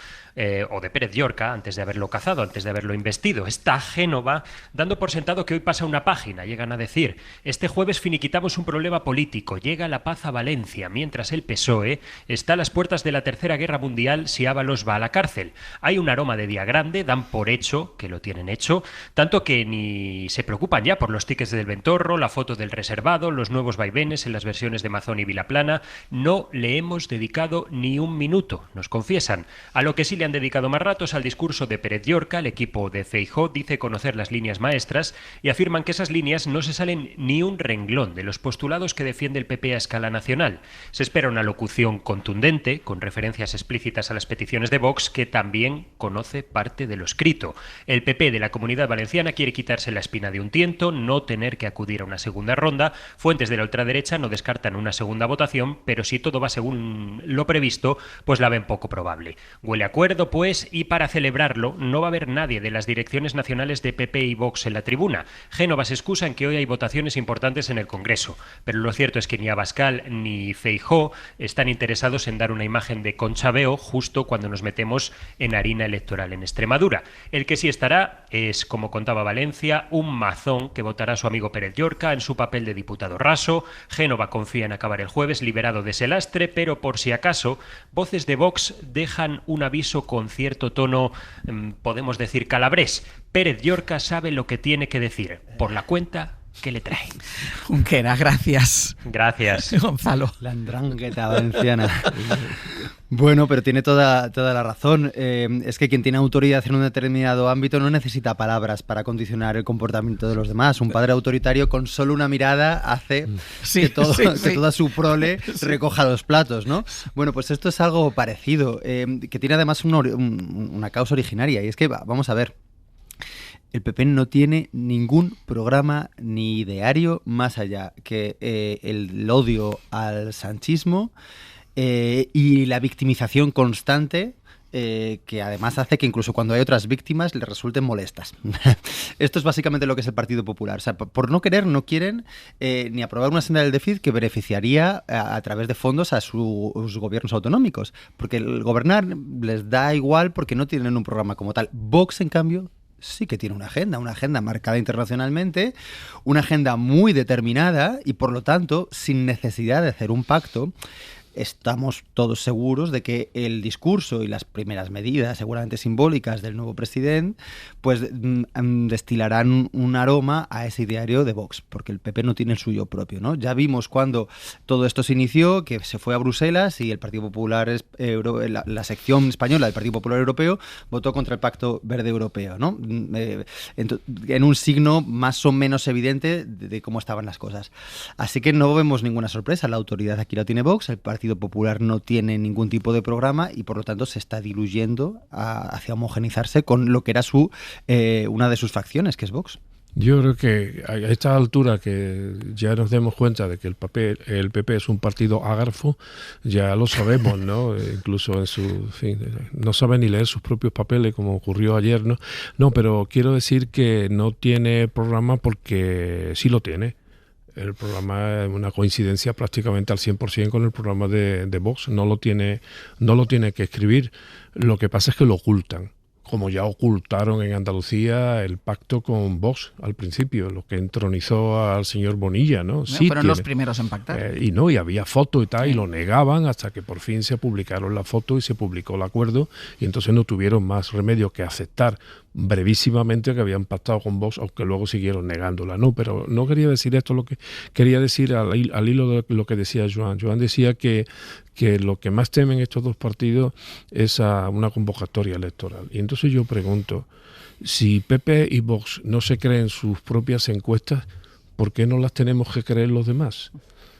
o de Pérez Llorca antes de haberlo cazado, antes de haberlo investido. Está Génova dando por sentado que hoy pasa una página. Llegan a decir, este jueves finiquitamos un problema político, llega la paz a Valencia, mientras el PSOE está a las puertas de la Tercera Guerra Mundial si Ábalos va a la cárcel. Hay un aroma de día grande, dan por hecho que lo tienen hecho, tanto que ni se preocupan ya por los tickets del Ventorro, la foto del reservado, los nuevos vaivenes en las versiones de Mazón y Vilaplana. No le hemos dedicado ni un minuto, nos confiesan. A lo que sí le han dedicado más ratos al discurso de Pérez Llorca. El equipo de Feijóo dice conocer las líneas maestras y afirman que esas líneas no se salen ni un renglón de los postulados que defiende el PP a escala nacional. Se espera una locución contundente, con referencias explícitas a las peticiones de Vox, que también conoce parte de lo escrito. El PP de la Comunidad Valenciana quiere quitarse la espina de un tiento, no tener que acudir a una segunda ronda. Fuentes de la ultraderecha no descartan una segunda votación, pero si todo va según lo previsto, pues la ven poco probable. Huele a acuerdo, pues, y para celebrarlo no va a haber nadie de las direcciones nacionales de PP y Vox en la tribuna. Génova se excusa en que hoy hay votaciones importantes en el Congreso, pero lo cierto es que ni Abascal ni Feijóo están interesados en dar una imagen de conchabeo justo cuando nos metemos en harina electoral en Extremadura. El que sí estará es, como contaba Valencia, un Mazón que votará a su amigo Pérez Llorca en su papel de diputado raso. Génova confía en acabar el jueves liberado de ese lastre, pero por si acaso, voces de Vox dejan un aviso con cierto tono, podemos decir, calabrés. Pérez Llorca sabe lo que tiene que decir, por la cuenta que le trae. Junquera, gracias. Gracias. Gonzalo. La andrangueta valenciana. Bueno, pero tiene toda la razón. Es que quien tiene autoridad en un determinado ámbito no necesita palabras para condicionar el comportamiento de los demás. Un padre autoritario con solo una mirada hace que toda su prole recoja los platos, ¿no? Bueno, pues esto es algo parecido, que tiene además una causa originaria, y es que, vamos a ver, el PP no tiene ningún programa ni ideario más allá que el odio al sanchismo y la victimización constante, que además hace que incluso cuando hay otras víctimas les resulten molestas. Esto es básicamente lo que es el Partido Popular. O sea, por no querer, no quieren ni aprobar una senda del déficit que beneficiaría a través de fondos a sus gobiernos autonómicos, porque el gobernar les da igual porque no tienen un programa como tal. Vox, en cambio, sí que tiene una agenda marcada internacionalmente, una agenda muy determinada y, por lo tanto, sin necesidad de hacer un pacto, estamos todos seguros de que el discurso y las primeras medidas, seguramente simbólicas, del nuevo presidente, pues destilarán un aroma a ese ideario de Vox, porque el PP no tiene el suyo propio, ¿no? Ya vimos cuando todo esto se inició, que se fue a Bruselas y el Partido Popular, la sección española del Partido Popular Europeo, votó contra el Pacto Verde Europeo, ¿no? En un signo más o menos evidente de cómo estaban las cosas. Así que no vemos ninguna sorpresa. La autoridad aquí la tiene Vox, el Partido Popular no tiene ningún tipo de programa y, por lo tanto, se está diluyendo hacia homogenizarse con lo que era una de sus facciones, que es Vox. Yo creo que a esta altura que ya nos demos cuenta de que el PP es un partido ágrafo, ya lo sabemos, ¿no? Incluso no sabe ni leer sus propios papeles, como ocurrió ayer, ¿no? No, pero quiero decir que no tiene programa porque sí lo tiene. El programa es una coincidencia prácticamente al 100% con el programa de Vox. No lo tiene que escribir. Lo que pasa es que lo ocultan, como ya ocultaron en Andalucía el pacto con Vox al principio, lo que entronizó al señor Bonilla, ¿no? Sí, fueron los primeros en pactar. Y había fotos y tal, y lo negaban hasta que por fin se publicaron las fotos y se publicó el acuerdo, y entonces no tuvieron más remedio que aceptar brevísimamente que habían pactado con Vox, aunque luego siguieron negándola, ¿no? Pero no quería decir esto, lo que quería decir al hilo de lo que decía Joan. Joan decía que lo que más temen estos dos partidos es a una convocatoria electoral. Y entonces yo pregunto, si PP y Vox no se creen sus propias encuestas, ¿por qué no las tenemos que creer los demás?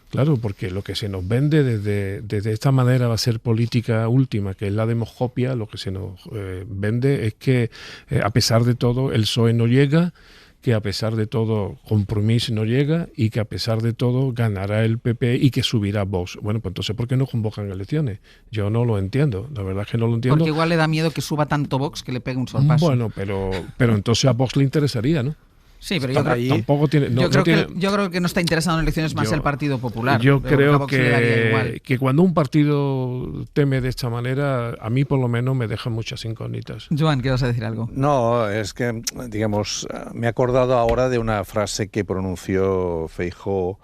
Claro, porque lo que se nos vende desde esta manera va a ser política última, que es la demoscopia. Lo que se nos vende es que, a pesar de todo, el PSOE no llega, que a pesar de todo Compromís no llega y que a pesar de todo ganará el PP y que subirá Vox. Bueno, pues entonces ¿por qué no convocan elecciones? Yo no lo entiendo, la verdad es que no lo entiendo. Porque igual le da miedo que suba tanto Vox que le pegue un sorpaso. Bueno, pero entonces a Vox le interesaría, ¿no? Sí, pero yo creo, tampoco tiene, yo creo que no está interesado en elecciones más el Partido Popular. Yo creo que cuando un partido teme de esta manera, a mí por lo menos me deja muchas incógnitas. Joan, ¿qué vas a decir algo? No, es que, digamos, me he acordado ahora de una frase que pronunció Feijóo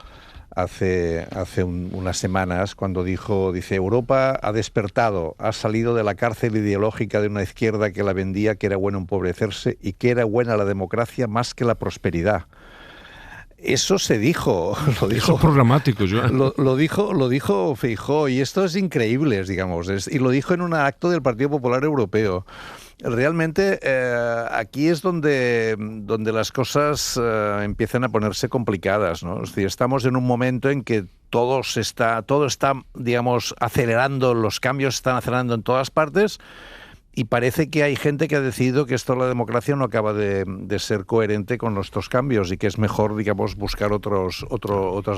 hace unas semanas, cuando dice, Europa ha despertado, ha salido de la cárcel ideológica de una izquierda que la vendía que era bueno empobrecerse y que era buena la democracia más que la prosperidad. Eso se dijo, lo dijo. Eso es programático, Joan. Lo dijo Feijóo, y esto es increíble, digamos, y lo dijo en un acto del Partido Popular Europeo. Realmente aquí es donde las cosas empiezan a ponerse complicadas, ¿no? Es decir, estamos en un momento en que todo está, digamos, acelerando, los cambios están acelerando en todas partes. Y parece que hay gente que ha decidido que esto de la democracia no acaba de ser coherente con nuestros cambios y que es mejor, digamos, buscar otras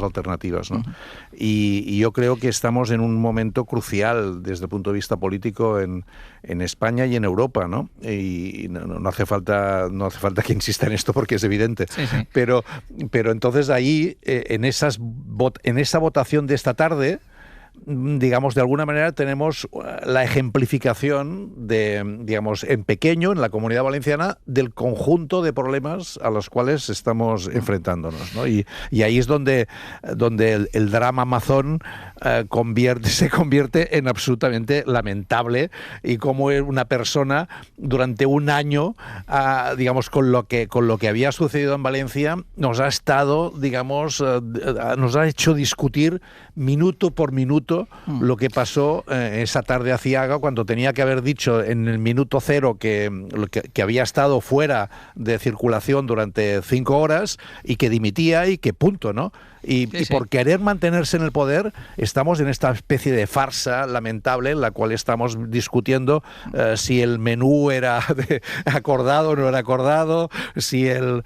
alternativas, ¿no? Uh-huh. Y yo creo que estamos en un momento crucial desde el punto de vista político en España y en Europa, ¿no? Y no hace falta que insista en esto porque es evidente. Sí, sí. Pero entonces ahí, en esa votación de esta tarde, digamos, de alguna manera tenemos la ejemplificación digamos, en pequeño, en la Comunidad Valenciana, del conjunto de problemas a los cuales estamos enfrentándonos, ¿no? Y ahí es donde el drama Mazón se convierte en absolutamente lamentable, y como una persona durante un año, digamos, con lo que había sucedido en Valencia, nos ha estado, digamos, nos ha hecho discutir minuto por minuto lo que pasó esa tarde a Ciaga, cuando tenía que haber dicho en el minuto cero que había estado fuera de circulación durante 5 horas y que dimitía y que punto, ¿no? Y por querer mantenerse en el poder estamos en esta especie de farsa lamentable en la cual estamos discutiendo si el menú era acordado o no era acordado, si el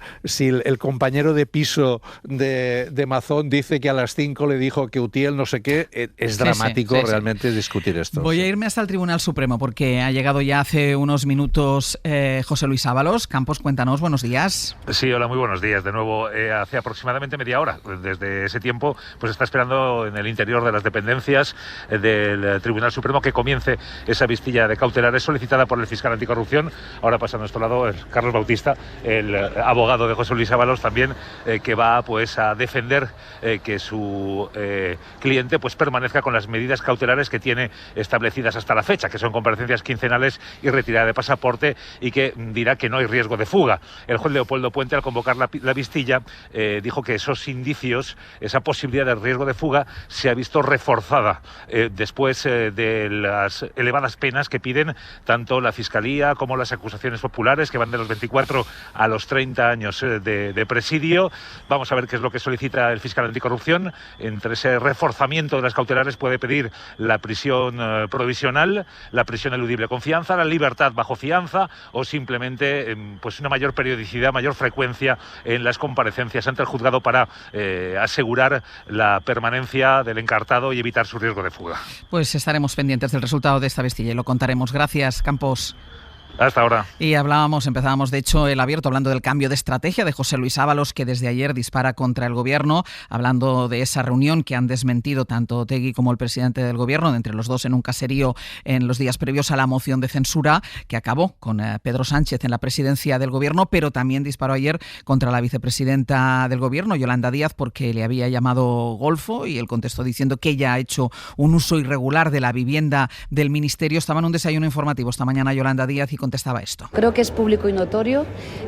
compañero de piso de Mazón dice que a las 5 le dijo que Utiel no sé qué. Es dramático realmente discutir esto. Voy a irme hasta el Tribunal Supremo porque ha llegado ya hace unos minutos José Luis Ábalos. Campos, cuéntanos, buenos días. Sí, hola, muy buenos días. De nuevo, hace aproximadamente media hora, desde ese tiempo, pues está esperando en el interior de las dependencias del Tribunal Supremo que comience esa vistilla de cautelares solicitada por el fiscal anticorrupción. Ahora pasa a nuestro lado Carlos Bautista, el abogado de José Luis Ábalos, también, que va pues a defender que su cliente pues permanezca con las medidas cautelares que tiene establecidas hasta la fecha, que son comparecencias quincenales y retirada de pasaporte, y que dirá que no hay riesgo de fuga. El juez Leopoldo Puente, al convocar la vistilla, dijo que esos indicios, esa posibilidad de riesgo de fuga, se ha visto reforzada después de las elevadas penas que piden tanto la Fiscalía como las acusaciones populares, que van de los 24 a los 30 años de presidio. Vamos a ver qué es lo que solicita el fiscal anticorrupción. Entre ese reforzamiento de las cautelares puede pedir la prisión provisional, la prisión eludible con fianza, la libertad bajo fianza, o simplemente pues una mayor periodicidad, mayor frecuencia en las comparecencias ante el juzgado para asegurar la permanencia del encartado y evitar su riesgo de fuga. Pues estaremos pendientes del resultado de esta vistilla y lo contaremos. Gracias, Campos. Hasta ahora. Y empezábamos de hecho el abierto hablando del cambio de estrategia de José Luis Ábalos, que desde ayer dispara contra el gobierno, hablando de esa reunión que han desmentido tanto Otegi como el presidente del gobierno, de entre los dos en un caserío en los días previos a la moción de censura que acabó con Pedro Sánchez en la presidencia del gobierno, pero también disparó ayer contra la vicepresidenta del gobierno, Yolanda Díaz, porque le había llamado golfo, y él contestó diciendo que ella ha hecho un uso irregular de la vivienda del ministerio. Estaba en un desayuno informativo esta mañana Yolanda Díaz y contestaba esto. Creo que es público y notorio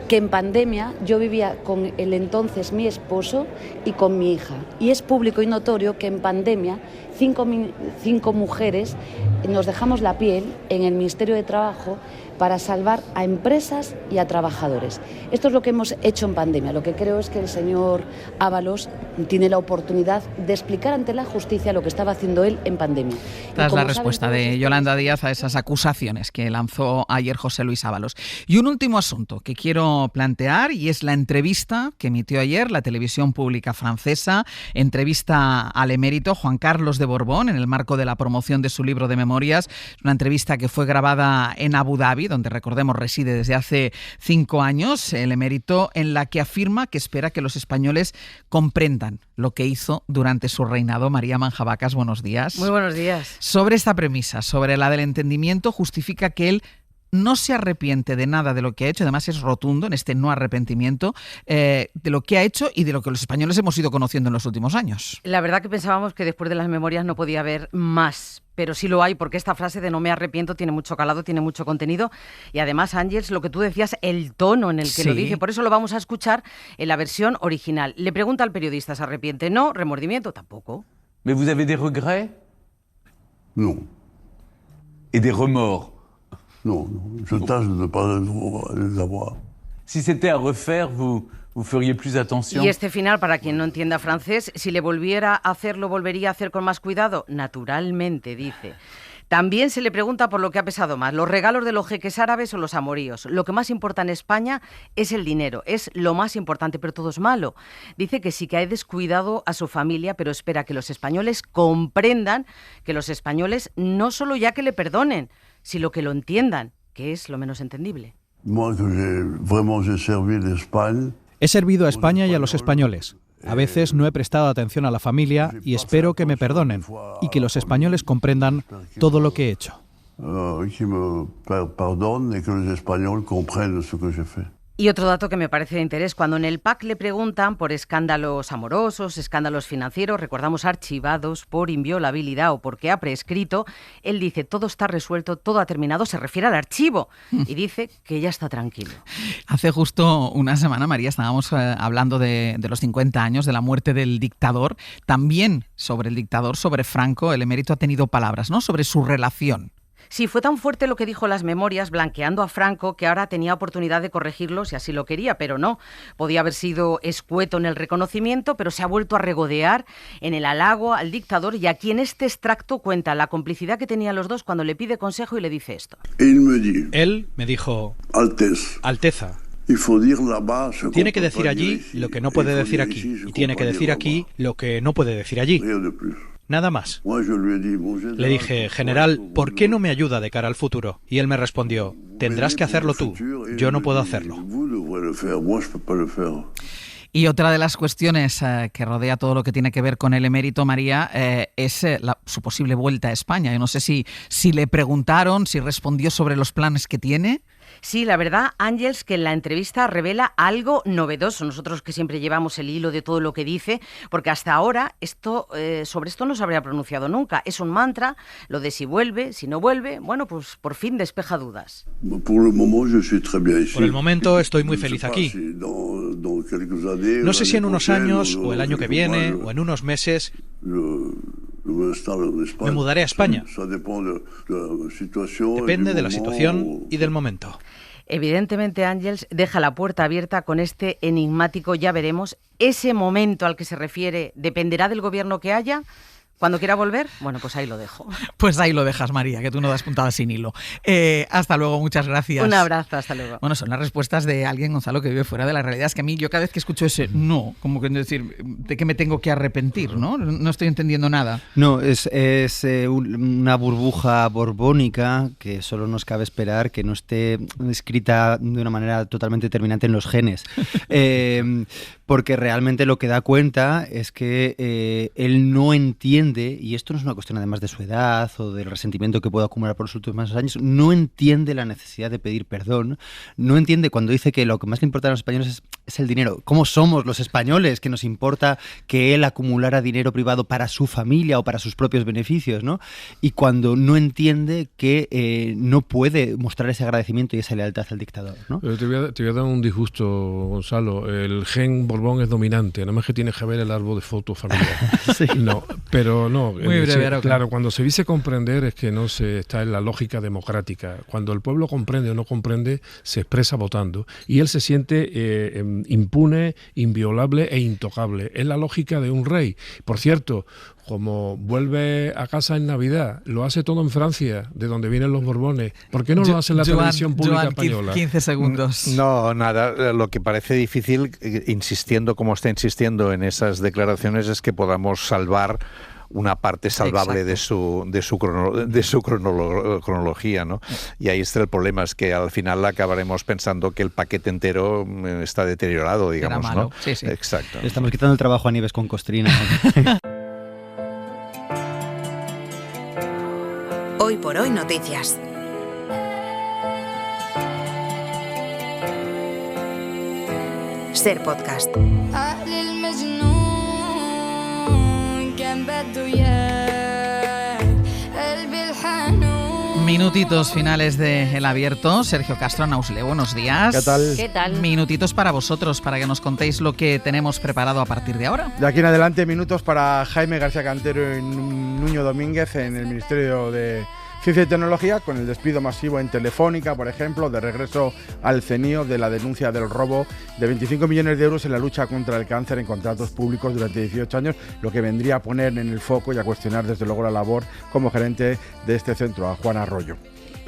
que en pandemia yo vivía con el entonces mi esposo y con mi hija. Y es público y notorio que en pandemia 5 mujeres nos dejamos la piel en el Ministerio de Trabajo para salvar a empresas y a trabajadores. Esto es lo que hemos hecho en pandemia. Lo que creo es que el señor Ábalos tiene la oportunidad de explicar ante la justicia lo que estaba haciendo él en pandemia. Esta es la respuesta de Yolanda Díaz a esas acusaciones que lanzó ayer José Luis Ábalos. Y un último asunto que quiero plantear, y es la entrevista que emitió ayer la televisión pública francesa, entrevista al emérito Juan Carlos de Borbón en el marco de la promoción de su libro de memorias, una entrevista que fue grabada en Abu Dhabi, donde, recordemos, reside desde hace 5 años el emérito, en la que afirma que espera que los españoles comprendan lo que hizo durante su reinado. María Manjabacas, buenos días. Muy buenos días. Sobre esta premisa, sobre la del entendimiento, justifica que él no se arrepiente de nada de lo que ha hecho, además es rotundo en este no arrepentimiento de lo que ha hecho y de lo que los españoles hemos ido conociendo en los últimos años. La verdad que pensábamos que después de las memorias no podía haber más, pero sí lo hay, porque esta frase de no me arrepiento tiene mucho calado, tiene mucho contenido, y además, Ángels, lo que tú decías, el tono en el que lo dice, por eso lo vamos a escuchar en la versión original. Le pregunta al periodista, ¿se arrepiente? No. ¿Remordimiento? Tampoco. ¿Mais vous avez des regrets? Non. ¿Et des remords? Non, je tâche de ne pas les avoir. Si c'était à refaire, vous feriez plus attention. Y este final, para quien no entienda francés, si le volviera a hacer, ¿lo volvería a hacer con más cuidado? Naturalmente, dice. También se le pregunta por lo que ha pesado más, los regalos de los jeques árabes o los amoríos. Lo que más importa en España es el dinero, es lo más importante, pero todo es malo. Dice que sí que ha descuidado a su familia, pero espera que los españoles comprendan, que los españoles no solo ya que le perdonen, sino que lo entiendan, que es lo menos entendible. He servido a España y a los españoles. A veces no he prestado atención a la familia y espero que me perdonen y que los españoles comprendan todo lo que he hecho. Y otro dato que me parece de interés, cuando en el PAC le preguntan por escándalos amorosos, escándalos financieros, recordamos archivados por inviolabilidad o porque ha prescrito, él dice todo está resuelto, todo ha terminado, se refiere al archivo y dice que ya está tranquilo. Hace justo una semana, María, estábamos hablando de los 50 años de la muerte del dictador. También sobre el dictador, sobre Franco, el emérito ha tenido palabras, ¿no?, sobre su relación. Sí, fue tan fuerte lo que dijo las memorias, blanqueando a Franco, que ahora tenía oportunidad de corregirlo si así lo quería, pero no. Podía haber sido escueto en el reconocimiento, pero se ha vuelto a regodear en el halago al dictador, y aquí en este extracto cuenta la complicidad que tenían los dos cuando le pide consejo y le dice esto. Él me dijo: Alteza, tiene que decir allí lo que no puede decir aquí, y tiene que decir aquí lo que no puede decir allí. Nada más. Le dije: general, ¿por qué no me ayuda de cara al futuro? Y él me respondió: tendrás que hacerlo tú, yo no puedo hacerlo. Y otra de las cuestiones que rodea todo lo que tiene que ver con el emérito, María, es su posible vuelta a España. Yo no sé si le preguntaron, si respondió sobre los planes que tiene. Sí, la verdad, Ángels, que en la entrevista revela algo novedoso. Nosotros que siempre llevamos el hilo de todo lo que dice, porque hasta ahora sobre esto no se habría pronunciado nunca. Es un mantra, lo de si vuelve, si no vuelve. Bueno, pues por fin despeja dudas. Por el momento estoy muy feliz aquí. No sé si en unos años, o el año que viene, o en unos meses, me mudaré a España. Depende de la situación y del momento. Evidentemente, Ángels deja la puerta abierta con este enigmático ya veremos. Ese momento al que se refiere dependerá del gobierno que haya. Cuando quiera volver, bueno, pues ahí lo dejo. Pues ahí lo dejas, María, que tú no das puntadas sin hilo. Hasta luego, muchas gracias. Un abrazo, hasta luego. Bueno, son las respuestas de alguien, Gonzalo, que vive fuera de la realidad. Es que a mí, yo cada vez que escucho ese no, como que decir, ¿de qué me tengo que arrepentir? No estoy entendiendo nada. No, es una burbuja borbónica que solo nos cabe esperar que no esté escrita de una manera totalmente determinante en los genes. Porque realmente lo que da cuenta es que él no entiende, y esto no es una cuestión además de su edad o del resentimiento que puede acumular por los últimos años, no entiende la necesidad de pedir perdón, no entiende cuando dice que lo que más le importa a los españoles es el dinero. ¿Cómo somos los españoles que nos importa que él acumulara dinero privado para su familia o para sus propios beneficios, ¿no? Y cuando no entiende que no puede mostrar ese agradecimiento y esa lealtad al dictador, ¿no? Pero te voy a dar un disgusto, Gonzalo. El gen Borbón es dominante, nada más que tiene que ver el árbol de fotos familiar. Sí. No, pero no. Muy breve, claro, cuando se dice comprender es que no se está en la lógica democrática. Cuando el pueblo comprende o no comprende, se expresa votando. Y él se siente impune, inviolable e intocable. Es la lógica de un rey. Por cierto, como vuelve a casa en Navidad, lo hace todo en Francia, de donde vienen los Borbones. ¿Por qué no lo hace en la televisión pública española? 15 segundos. No, nada. Lo que parece difícil, insistiendo como está insistiendo en esas declaraciones, es que podamos salvar una parte salvable de su cronología, ¿no? Y ahí está el problema, es que al final acabaremos pensando que el paquete entero está deteriorado, digamos, ¿no? Sí, sí. Exacto. Le estamos quitando el trabajo a Nieves con Costrina. Hoy por hoy noticias. Ser podcast. Minutitos finales de El Abierto. Sergio Castro, Nausle, buenos días. ¿Qué tal? ¿Qué tal? Minutitos para vosotros, para que nos contéis lo que tenemos preparado a partir de ahora. De aquí en adelante, minutos para Jaime García Cantero y Nuño Domínguez en el Ministerio de Ciencia y Tecnología, con el despido masivo en Telefónica, por ejemplo, de regreso al CENIO de la denuncia del robo de 25 millones de euros en la lucha contra el cáncer en contratos públicos durante 18 años, lo que vendría a poner en el foco y a cuestionar desde luego la labor como gerente de este centro, a Juan Arroyo.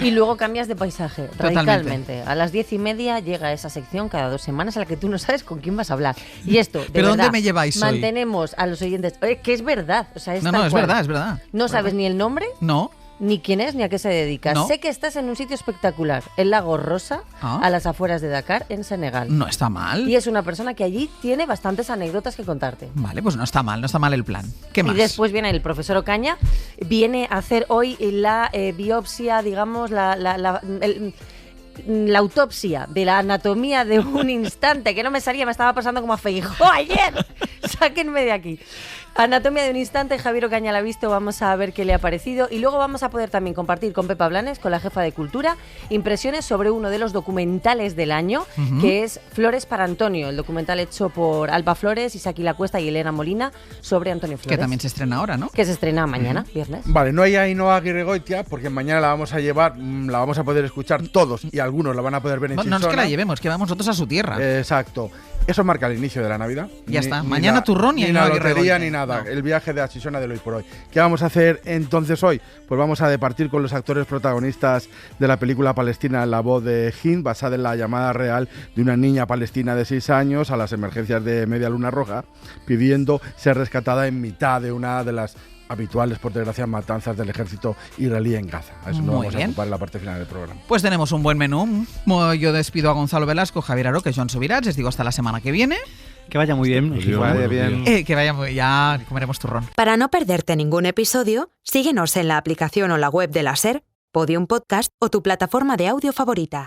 Y luego cambias de paisaje, Totalmente. radicalmente. A las 10:30 llega esa sección cada 2 semanas a la que tú no sabes con quién vas a hablar. Y esto, de ¿Pero verdad, dónde me lleváis hoy? mantenemos a los oyentes... que es verdad, o sea, es No, tal es cual. verdad, es verdad. No sabes ni el nombre, No. ni quién es, ni a qué se dedica. No. Sé que estás en un sitio espectacular, el Lago Rosa, a las afueras de Dakar, en Senegal. No está mal. Y es una persona que allí tiene bastantes anécdotas que contarte. Vale, pues no está mal el plan. ¿Qué más? Y después viene el profesor Ocaña, viene a hacer hoy la biopsia, digamos, la autopsia de la anatomía de un instante, que no me salía, me estaba pasando como a Feijóo ayer. Sáquenme de aquí. Anatomía de un instante, Javier Ocaña la ha visto, vamos a ver qué le ha parecido. Y luego vamos a poder también compartir con Pepa Blanes, con la jefa de Cultura, impresiones sobre uno de los documentales del año, que es Flores para Antonio, el documental hecho por Alba Flores, Isaki Lacuesta y Elena Molina sobre Antonio Flores. Que también se estrena ahora, ¿no? Que se estrena mañana, viernes. Vale, no hay Ainhoa Aguirregoitia, porque mañana la vamos a llevar, la vamos a poder escuchar todos y algunos la van a poder ver en No, Chisona. no es que la llevemos, que vamos nosotros a su tierra. Exacto. Eso marca el inicio de la Navidad. Ya está. Mañana turrón y ni Ainhoa la lotería Aguirregoitia. ni nada. No. El viaje de Chisona del hoy por hoy. ¿Qué vamos a hacer entonces hoy? Pues vamos a departir con los actores protagonistas de la película palestina La voz de Hind, basada en la llamada real de una niña palestina de 6 años a las emergencias de Media Luna Roja, pidiendo ser rescatada en mitad de una de las habituales, por desgracia, matanzas del ejército israelí en Gaza. A eso nos Muy vamos bien. a ocupar en la parte final del programa. Pues tenemos un buen menú. Yo despido a Gonzalo Velasco, Javier Aroque, Joan Subirats. Les digo hasta la semana que viene. Que vaya muy bien. Que vaya bien. Que vaya muy... Ya comeremos turrón. Para no perderte ningún episodio, síguenos en la aplicación o la web de la SER, Podium Podcast o tu plataforma de audio favorita.